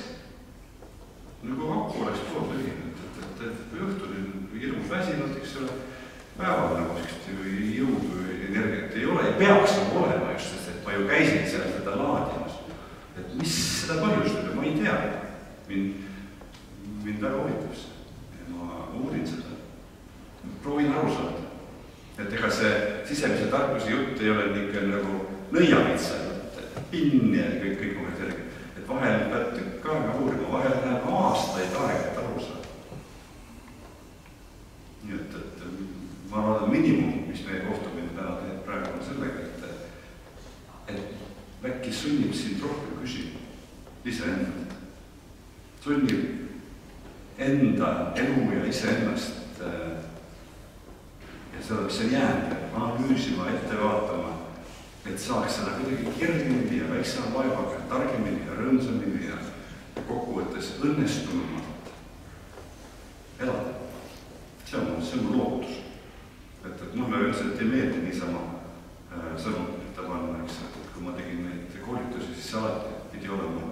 Speaker 2: Nagu aku oleks pool lühinud, et kui õhtul või ilmus väsinud, eks ole, päeval nagu jõudu või energiat ei ole, ei peaks nagu olema just, sest et ma ju käisin seal seda laadimas. Et mis seda põhjustab ja ma ei tea. Mind väga huvitab see. Ma uurin seda. Proovin aru saada. Et ega see sisemise tarkuse jutt ei ole ikka nagu nõiavitsa, pinn ja kõik omad järgi. Et vahel pead tükk aega uurima, vahel läheb aastaid aega, et aru saada. Nii et ma arvan, minimum, mis meie kohtumine täna teeb praegu on sellega, et äkki sunnib sind rohkem küsima iseendalt. Sunnib enda elu ja iseennast ja seda, mis on jäänud, analüüsima, ette vaatama, et saaks seda kuidagi kirjumini ja väiksema vaevaga, targemini ja rõõmsamini ja kokkuvõttes õnnestunumalt elada. See on mu lootus. Et mulle üldiselt ei meeldi niisama sõnumita panna, eks, et kui ma tegin neid koolitusi, siis see alati pidi olema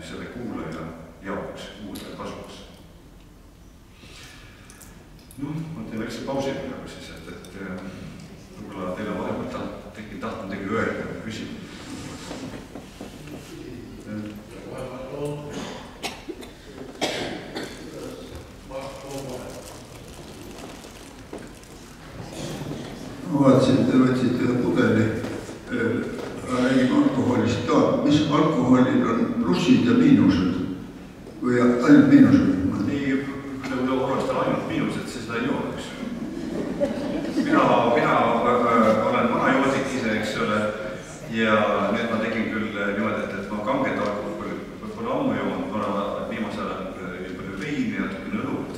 Speaker 2: selle kuulaja jaoks, kuulaja kasuks. Ma teen väikse pausi praegu siis, et võib-olla teile vahepeal tahtnud tegi öelda küsima.
Speaker 4: Ma vaatasin, te võtsite pudeli, räägime alkoholist ka. Mis alkoholil on plussid ja miinused? Või ainult miinused?
Speaker 2: Ei, kui orastel ainult miinused, siis seda ei joodaks. Mina olen vana joodik ise, eks ole, ja nüüd ma tegin küll niimoodi, et ma kanget alkoholi võib-olla ammu joonud, viimasel ajal veini ja õlut.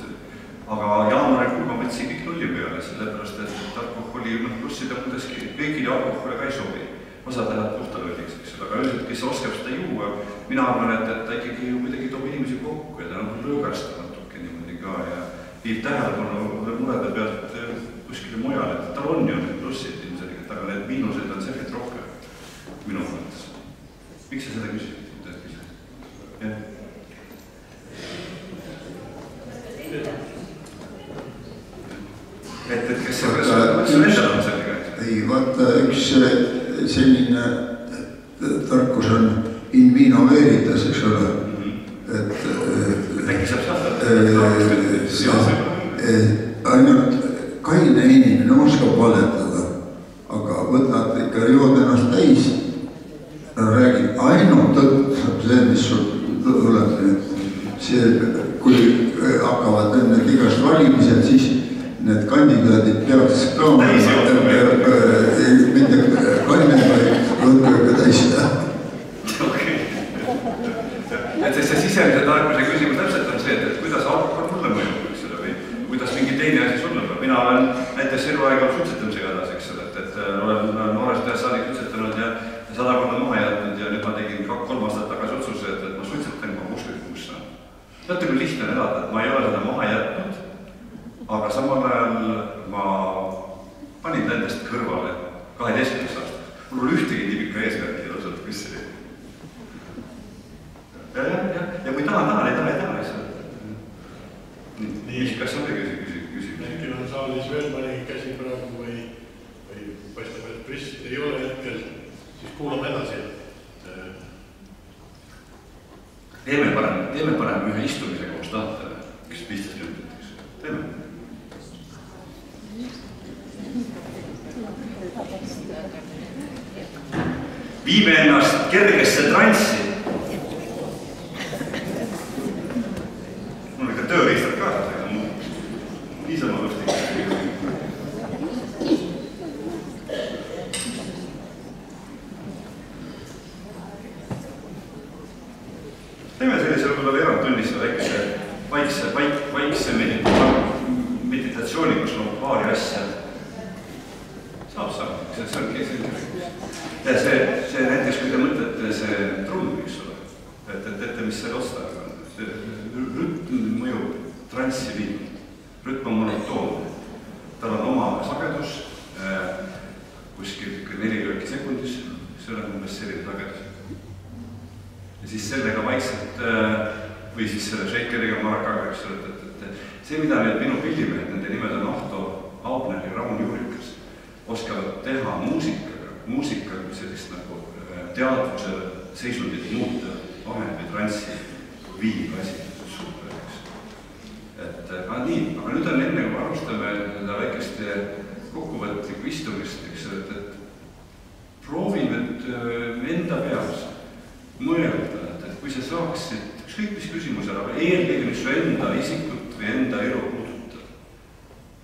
Speaker 2: Aga jaanuarikuul ma võtsin kõik nulli peale, sellepärast, et alkoholi plussid ja muudeski kõigile alkoholi ka ei sobi. Osad lähevad puhta lolliks, eks ole, aga üldiselt, kes oskab seda juua, mina arvan, et ta ikkagi ju midagi toob inimesi kokku ja ta lõõgastab natuke niimoodi ka ja viib tähelepanu murede pealt kuskile mujale, et tal on ju need plussid ilmselgelt, aga need miinused on selgelt rohkem minu mõttes. Miks sa seda küsid? Et kes see endal on sellega?
Speaker 4: Ei, vaata, üks selline tarkus on in vino veritas, eks ole.
Speaker 2: Äkki saab saada?
Speaker 4: Ainult kaine inimene oskab valetada, aga võtad ikka jood ennast täis, räägib ainult tõtt, see, mis sul tuleb. See, kui hakkavad need igast valimised, siis need kandidaadid peaks ka mitte kaine, vaid võtmega täisida.
Speaker 2: Et see sisemise tarkuse küsimus täpselt on see, et kuidas alkohol mulle mõjub, eks ole, või kuidas mingi teine asi sulle peab. Mina olen näiteks eluaega suitsetamisega edasi, eks ole, et olen noorest ajast saadik suitsetanud ja 100 korda maha jätnud ja nüüd ma tegin 3 aastat tagasi otsuse, et ma suitsetan juba 66 saan. Teate, kui lihtne on elada, et ma ei ole seda maha jätnud, aga samal ajal ma panin nendest kõrvale 12 aastat. Mul oli ühtegi nii pikka eesmärki ja osalt küssi. Ja kui tahan, ei taha, eks ole. Kas on küsimus?
Speaker 1: Äkki on saali saalis veel mõni käsi praegu või paistab, et vist ei ole hetkel, siis kuulame edasi.
Speaker 2: Teeme parem ühe istumise koos tahte, kes 15 minutiks. Teeme. Viime ennast kergesse transsi. Mul on ikka tööriistad kaasas, aga niisama võsti. Teeme sellise võib-olla veerandtunnisse väikse meditatsiooni, kus on paari asja. Saab. See on ja see näiteks, kui te mõtlete see trumm, eks ole, et mis selle otstaaga on. See rütm mõjub transsi viimalt. Rütm on monotoonne. Tal on oma sagedus, kuskil 4 lööki sekundis, see on umbes selline sagedus. Ja siis sellega vaikselt, või siis selle shakeriga marakaga, eks ole, et see, mida need minu pillimehed, nende nimed on Ahto Aubner ja Raun Juurikas, oskavad teha muusikaga sellist nagu teadvuse seisundit muuta vahend või transsi viiga asi, super, eks. Et nii, aga nüüd on enne, kui arvustame seda väikest kokkuvõtlikku istumist, eks, et proovi nüüd enda peas mõelda, et kui sa saaksid ükskõik mis küsimusele, aga eelkõige mis su enda isikut või enda elu puudutab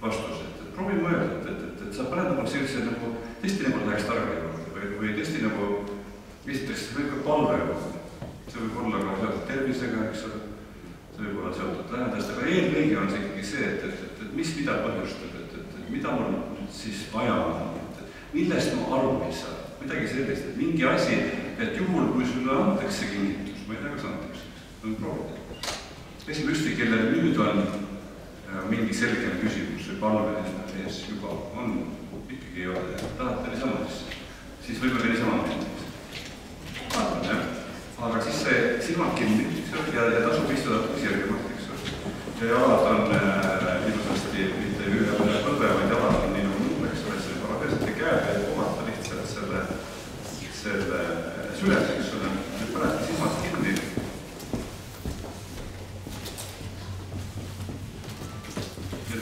Speaker 2: vastused, et proovi mõelda, et sa paned nagu sellise nagu tõesti nagu läheks targa või tõesti nagu esiteks võib ka palve juurde. See võib olla ka seotud tervisega, eks ole, see võib olla seotud lähedast, aga eelkõige on see ikkagi see, et mida põhjustab, et mida mul siis vaja on, millest ma aru ei saa, midagi sellist, et mingi asi, et juhul, kui sulle antakse kingitus, ma ei tea, kas antakse, on proovida. Esi püsti, kellel nüüd on mingi selge küsimus või palve ees juba on, ikkagi ei ole, tahate niisama siis võib-olla niisama mõelda. Vaatan, jah. Aga siis see silmad kinni ja tasub istuda sirgemalt, eks ole. Ja jalad on ilusasti mitte üle põlve, vaid jalad on nii nagu muu, eks ole, see parapealselt ei käe ja kohata lihtsalt selle süles, eks ole. Nüüd panete silmad kinni.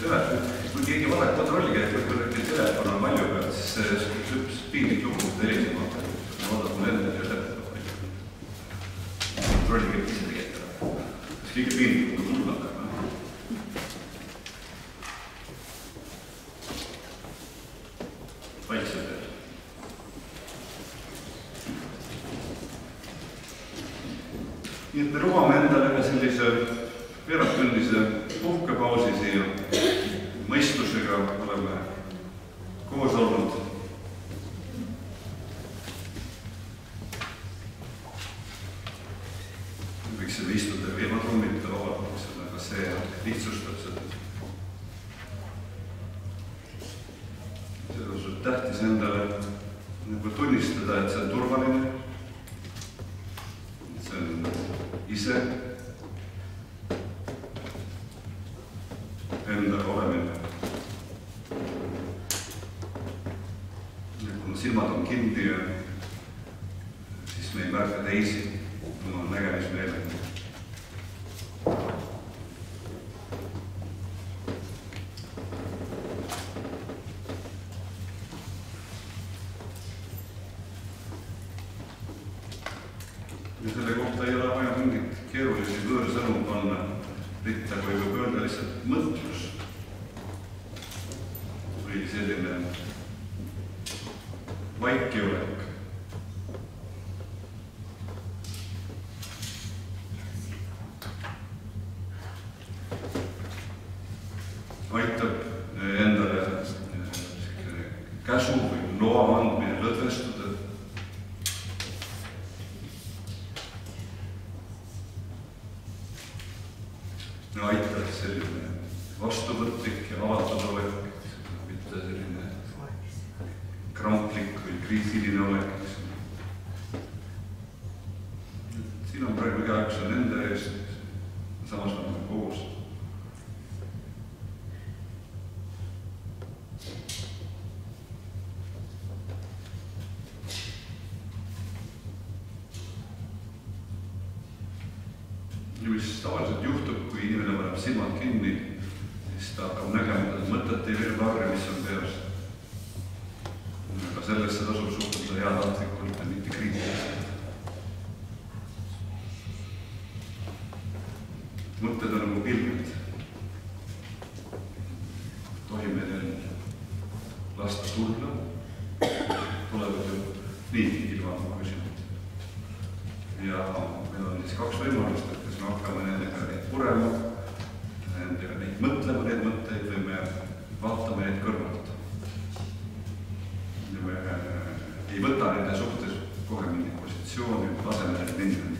Speaker 2: Kui keegi valet kontrollige, et võib-olla telefon on palju peal, siis see piinlik lugu helisema hakkab. Oodab mul enne telefono. Kontrollige, et ise tegete. Kas kõige piinlik kui mul on? Vaikselt veel. Nii et me lubame endale ühe sellise veerandtunnise puhkepausi siia. Mõistusega oleme koos olnud. Võiksime istuda ilma trummita vabalt, aga see lihtsustab seda. See on tähtis endale nagu tunnistada, et see on turvaline. See on ise enda olemine. Ja kuna silmad on kinni ja siis me ei märka teisi, oma nägemismeelega. Ja selle kohta ei ole vaja mingit keerulisi võõrsõnu panna ritta, kui võib öelda lihtsalt mõtlus või selline vaikiolek. Aitab endale käsu või loa andmine lõdvestuda. Aitab selline vastuvõtlik ja avatud olek, mitte selline kramplik või kriisiline olek. Siin on praegu igaüks on enda ees, samas on koos. tavaliselt juhtub, kui inimene paneb silmad kinni, siis ta hakkab nägema mõtete ja virvarri, mis on peas. Aga sellesse tasub suhtuda heatahtlikult ja mitte kriitiliselt. Mõtted on nagu pilved. Tohime neil lasta tulla, tulevad ju nii ilma küsimata. Ja meil on siis kaks võimalust, et kas me hakkame nendega neid purema, nendega neid mõtlema, neid mõtteid, või me vaatame neid kõrvalt. Ja me ei võta nende suhtes kohe mingi positsiooni, laseme neid minna.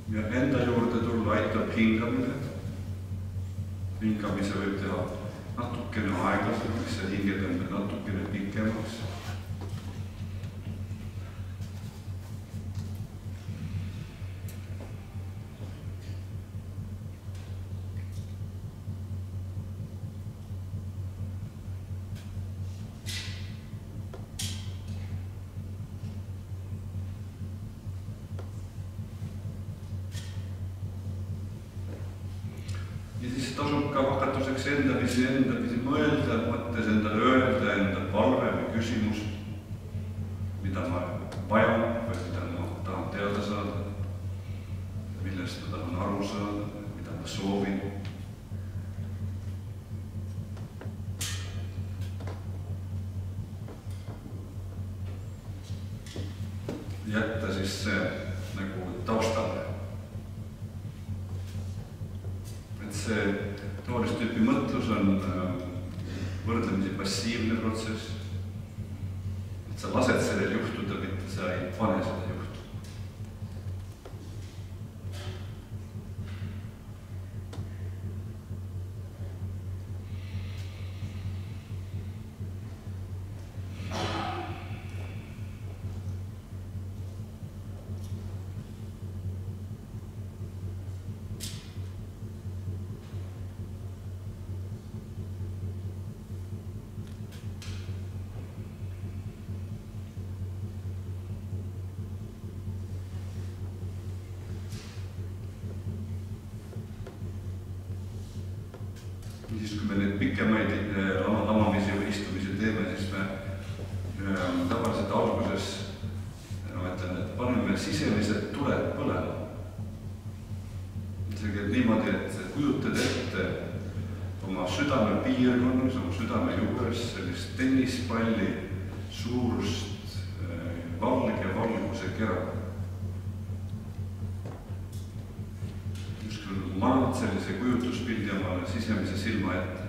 Speaker 2: Ja enda juurde tulla aitab hingamine. Hingamise võib teha natukene aeglasemaks ja hingedamine natukene pikemaks. Ja siis tasub ka hakatuseks endapisi mõelda, mõttes endale öelda enda palve või küsimus, mida ma vajan või mida ma tahan teada saada, millest ma tahan aru saada, mida ma soovin. Jätta siis see nagu taustale. Et see toolist tüüpi mõtlus on võrdlemisi passiivne protsess. Et sa lased sellel juhtuda, mitte sa ei pane seda juhtuda. Siis kui me neid pikemaid lamamisi või istumisi teeme, siis me tavaliselt alguses ütlen, et paneme sisemised tuled põlema. See käib niimoodi, et kujutad ette oma südame piirkonnas, oma südame juures sellist tennispalli suurust valge valguse kera. Manad sellise kujutuspildi omale sisemise silma ette.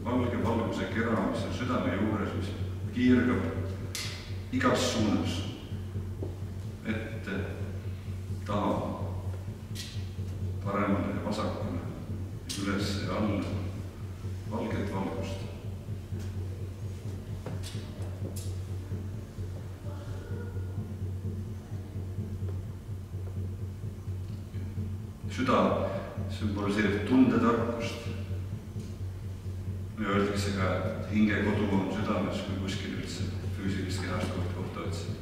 Speaker 2: Valge valguse kera, mis on südame juures, mis kiirgab igas suunas. Ette, taha, paremale ja vasakule, üles ja alla, valget valgust. Süda sümboliseerib tundetarkust. Ja öeldakse ka, et hinge kodu on südames, kui kuskil üldse füüsilist kehast kohta otsida.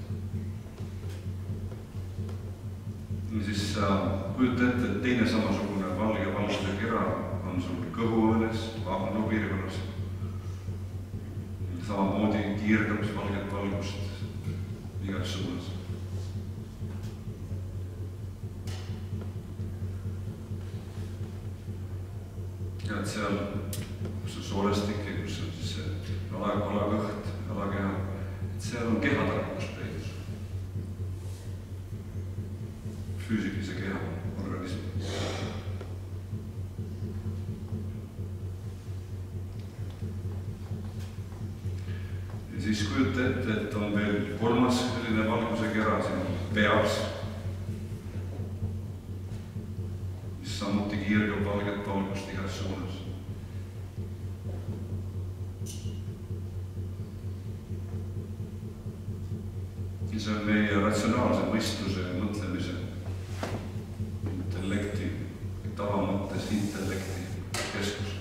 Speaker 2: Ja siis kujuta ette, et teine samasugune valge valguse kera on sul kõhuõõnes, vaagnu piirkonnas. Samamoodi kiirgab valget valgust igas suunas. Ja et seal, kus on soolestik ja kus on siis alakõht, alakeha, et seal on kehatarkus peidus. Füüsilise keha, organismi. Ja siis kujuta ette, et on veel kolmas selline valguse kera siin peas, mis samuti kiirgab valget valgust igas suunas. see on meie ratsionaalse mõistuse ja mõtlemise, intellekti, tavamõttes intellekti keskus.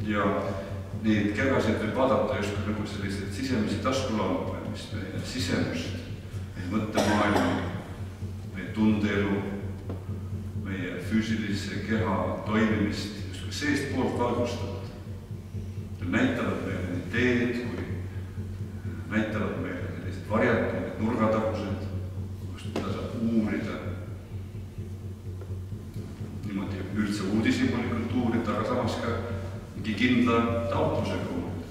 Speaker 2: Ja neid kevasid võib vaadata just nagu selliseid sisemisi taskulampe, mis meie sisemust, meie mõttemaailma, meie tundeelu, meie füüsilise keha toimimist just seest poolt valgustavad. Näitavad meile teed või näitavad meile sellised varjatud, nurgatagused, mida saab uurida. Niimoodi üldse uudishimulikult uurida, aga samas ka mingi kindla taotlusega uurida.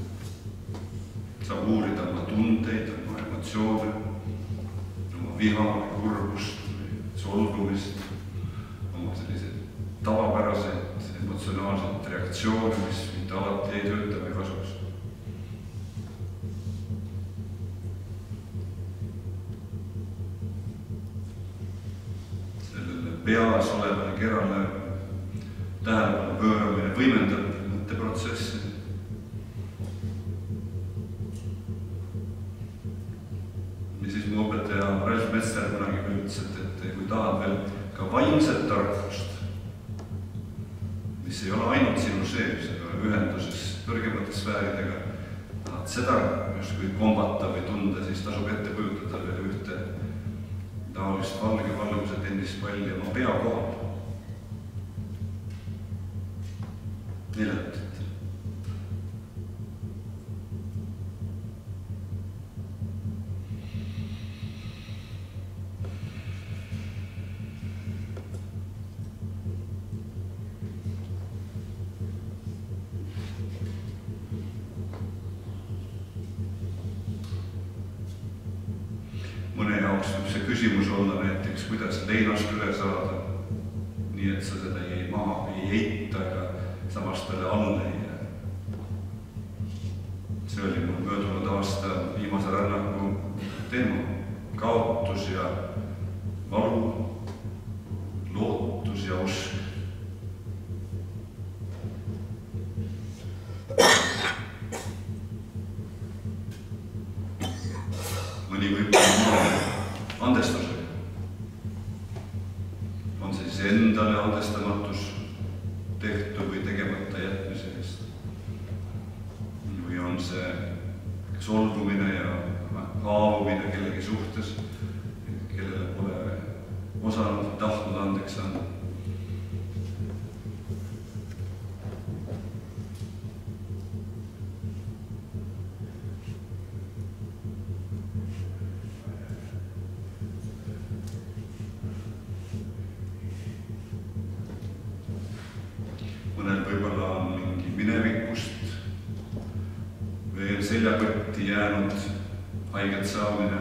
Speaker 2: Saab uurida oma tundeid, oma emotsioone, oma viha, kurbust, solvumist, oma selliseid tavapäraseid emotsionaalseid reaktsioone, mis mitte alati ei tööta või kasuks. Sellele peas olevale kerale tähelepanu pööramine võimendab mõtteprotsessi. Ja siis mu õpetaja Ralf Metsler kunagi ütles, et kui tahad veel ka vaimset tarkust, mis ei ole ainult sinu sees, aga ühenduses kõrgemate sfääridega, tahad seda justkui kombata või tunda, siis tasub ette kujutada veel ühte taolist valge valguse tennispalli oma pea kohal. 4 minutit. Mõne jaoks võib see küsimus olla näiteks, kuidas leinast üle saada, nii et sa seda ei maha, ei eita ega samas talle alla ei jää. See oli mul möödunud aasta viimase rännaku teema. Kaotus ja valu, lootus ja usk. Mõni võib andestusega. On see siis endale andestamatus tehtu või tegemata jätmise eest. Või on see solvumine ja haavumine kellegi suhtes, kellele pole osanud, tahtnud andeks anda. Mõnel võib-olla on mingi minevikust veel seljakotti jäänud haiget saamine,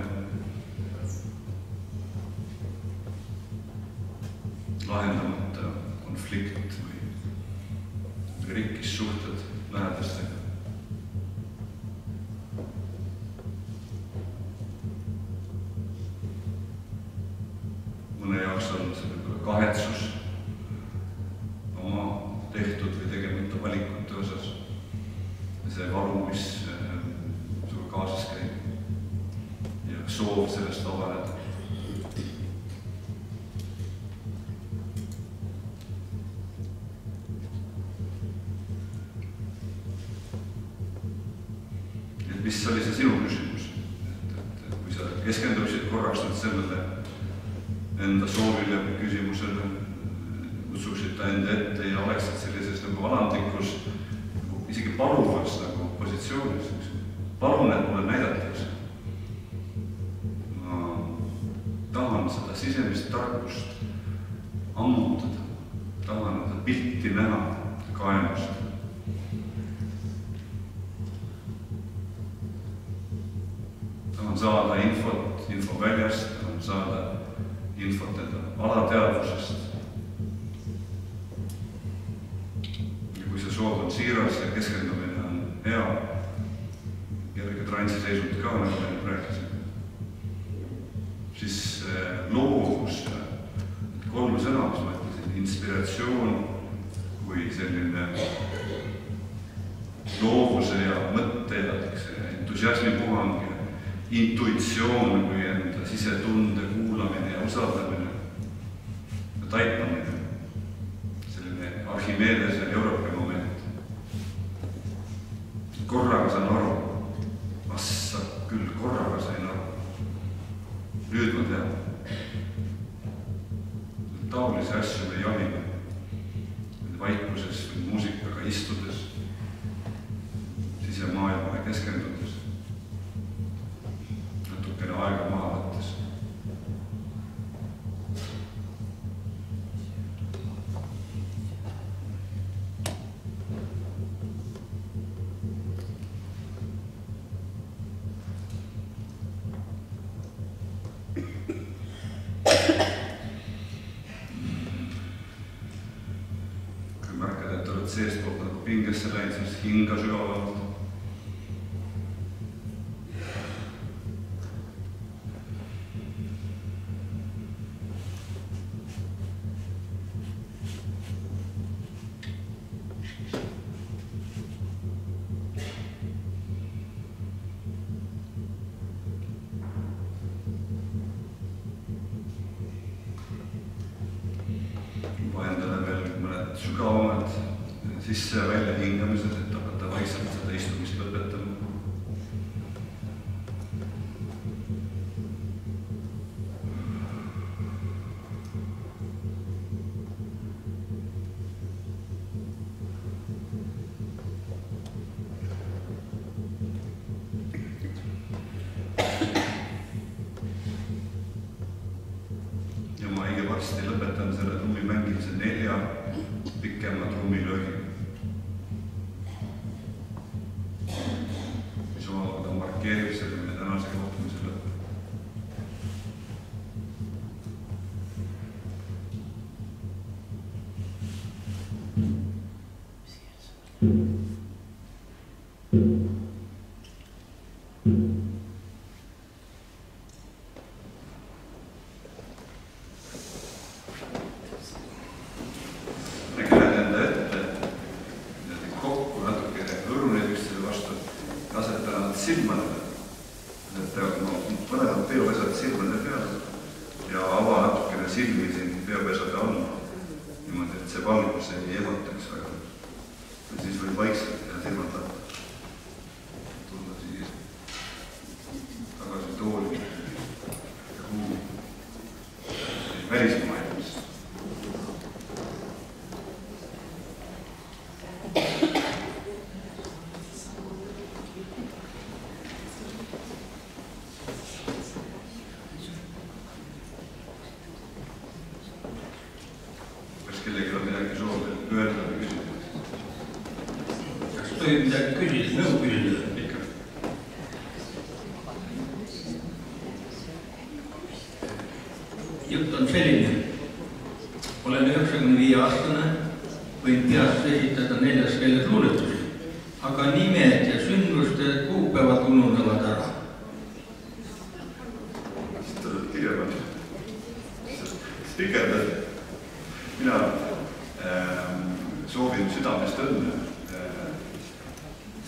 Speaker 2: lahendamata konflikt või rikkis suhted lähedastega. Mõne jaoks on see võib-olla kahetsus oma tehtud või tegemata valikute osas. See valu, mis sulle kaasas käib ja soov sellest vabaneda. Et mis oli see sinu küsimus? Et kui sa keskenduksid korraks nüüd sellele enda soovile või küsimusele, kutsuksid ta enda ette ja oleksid sellises nagu alandlikus, isegi paluvas nagu positsioonis. Palun, et mulle näidatakse. Ma tahan seda sisemist tarkust ammutada, tahan seda pilti näha kaemust. Tahan saada info väljast, tahan saada infot enda alateadvusest. Kui see soov on siiras ja keskendumine on hea, kerge transiseisund ka, nagu me rääkisime, siis loovus, 3 sõna, mis ma ütlesin, inspiratsioon kui selline loovuse ja mõtte ja entusiasmi puhang, intuitsioon kui enda sisetunde kuulamine ja usaldamine ja taipamine. Selline Archimedes ja Euroopa moment. Korraga saan aru. Assa küll korraga sain aru. Nüüd ma tean. Taolisi asju me jahime. Vaikuses või muusikaga istudes, sisemaailmale keskendudes, natukene aega maha võttes. Seest poolt nagu pingesse läinud, siis hinga sügavalt. Juba endale veel mõned sügavamad sisse ja välja hingamised, et hakata vaikselt seda istumist lõpetama. Ja ma õige varsti lõpetan selle trummimängimise 4 pikema trummilöögi. Markeerib selle meie tänase kohtumise lõpp. Nägid enda ette kokku natuke õruned üksteise vastu, asetada nad silmadele. Mõned peopesad silmade peal ja ava natukene silmi siin peopesade all. Niimoodi, et see valgus ei emotaks väga. Ja siis võib vaikselt teha silmad lahti. Tulla siia tagasi tooli ja ruumi. Välismaailmas. Kellegi on midagi soovida, öelda või küsida.
Speaker 5: Kas tohib midagi küsida, nõu küsida?
Speaker 2: Ikka.
Speaker 5: Jutt on selline. Olen 95-aastane, võin peast esitada 4 keeles luuletusi, aga nimed ja sündmuste kuupäevad ununevad ära.
Speaker 2: Siis tuled kirjavad. Spikerdad. Mina soovin südamest õnne.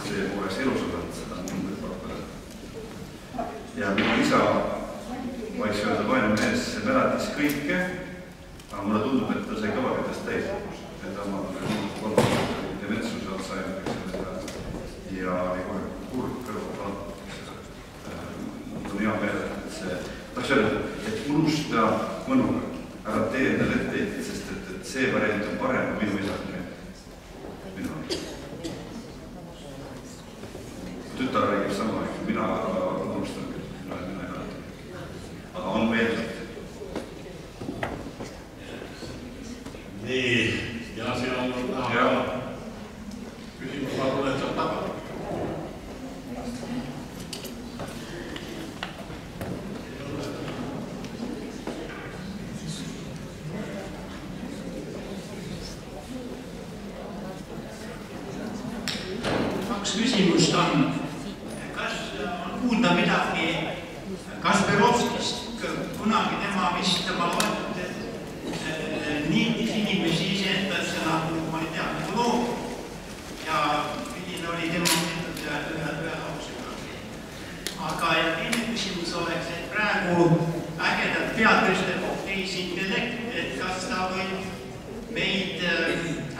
Speaker 2: See oleks elusõnalt seda numbrit pakkuda. Ja minu isa, võiks öelda vaene mees, see mäletas kõike, aga mulle tundub, et ta sai kõvaketest täis. Et ta oma dementsuse otsa ja oli kohe kurb kõrval. Mul on hea meel, et see, tahaks öelda, et unusta mõnuga, ära tee endale ette, sest et see variant on parem kui minu isad. Minu on. Tütar räägib sama, mina unustan küll, mina ei mäleta. Aga on meelselt.
Speaker 1: Nii, ja siin on taha küsimus, ma tulen sealt taga.
Speaker 6: Küsimust on, kas on kuulda midagi Kasperovskist, kunagi tema vist, ma loen, niitis inimesi iseendasse nagu, ma ei tea, nagu loom ja milline oli tema ühe lausega. tehisintellekt, et kas ta võib meid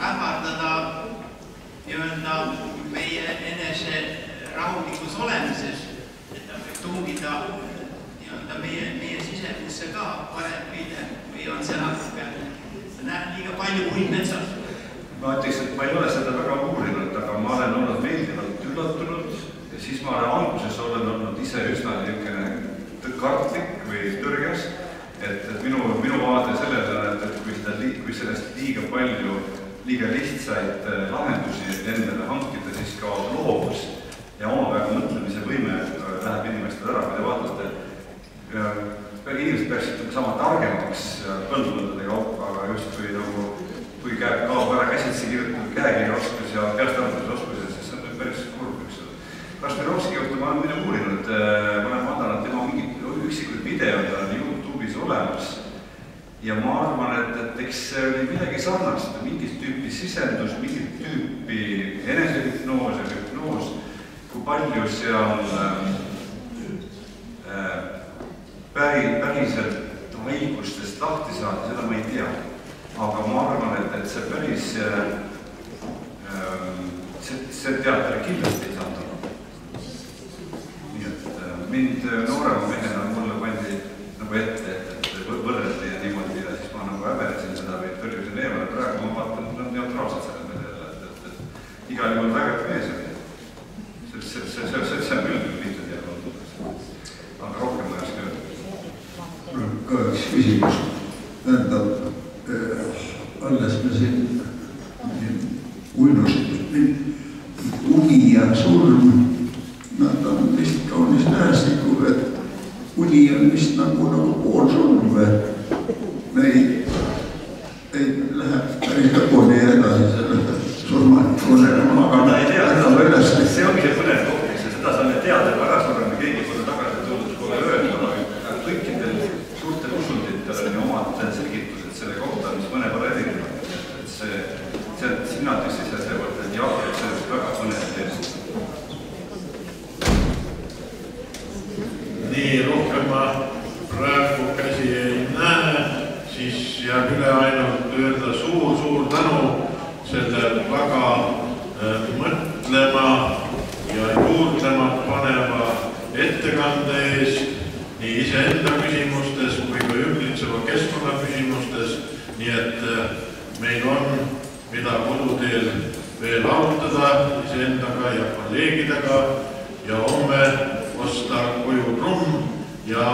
Speaker 6: ähvardada nii-öelda meie enese rahulikus olemises, et ta võib tungida nii-öelda meie sisemusse ka varem või on see natuke, näen liiga palju puid metsas.
Speaker 2: Ma ütleks, et ma ei ole seda väga uurinud, aga ma olen olnud meeldivalt üllatunud ja siis ma alguses olen olnud ise üsna kartlik või tõrges, et minu vaade sellele on, et kui sellest liiga palju, liiga lihtsaid lahendusi endale hankida, siis kaob loovus ja omapäeva mõtlemise võime läheb inimestel ära, kui te vaatate. Inimesed peaksid sama targemaks põlduvõndade kaupa, aga just kui kaob ära käsitsi kirjutatud käekirjaoskus ja peastarvutusoskus, siis see on päris kurb, eks ole. Kasperovski kohta ma olen midagi uurinud, ma olen vaadanud tema mingid üksikud videod on YouTube'is olemas ja ma arvan, et eks see oli midagi sarnast, mingit tüüpi sisendus, mingit tüüpi enesehüpnoos ja hüpnoos, kui palju seal päriselt haigustest lahti saada, seda ma ei tea. Aga ma arvan, et see päris, see teater kindlasti ei saanud olla. Nii et mind noorema mehena mulle pandi nagu ette, et võrreldi ja niimoodi ja siis ma nagu häbenesin seda või tõrjusin eemale. Praegu ma vaatan neutraalselt selle meelde, et igal juhul väga mees oli. See on küll lihtne teada olnud. Aga rohkem ma ei oska öelda.
Speaker 4: Ka üks küsimus. Tähendab, alles me siin uinustusime. Uni ja surm, nad on vist kaunis nähestiku, et uni on vist nagu pool surm või meid läheb päris lõpuni edasi selle surmanikuna.
Speaker 2: Aga ei tea, see ongi see põnev koht, seda saame teada, et väga surmi keegi pole tagasi tulnud, pole öelnud, aga kõikidel suurtel usunditel on ju omad selgitused selle kohta, mis mõne pole erinevad. Sina tõstis selle kohta, et jah, et see on väga põnev teest.
Speaker 1: Nii, rohkem ma praegu käsi ei näe, siis jääb üle ainult öelda suur tänu selle väga mõtlema ja juurdlema paneva ettekande eest nii iseenda küsimustes kui ka ümbritseva keskkonna küsimustes, nii et meil on mida koduteel veel arutada iseendaga ja kolleegidega ja homme osta koju trumm ja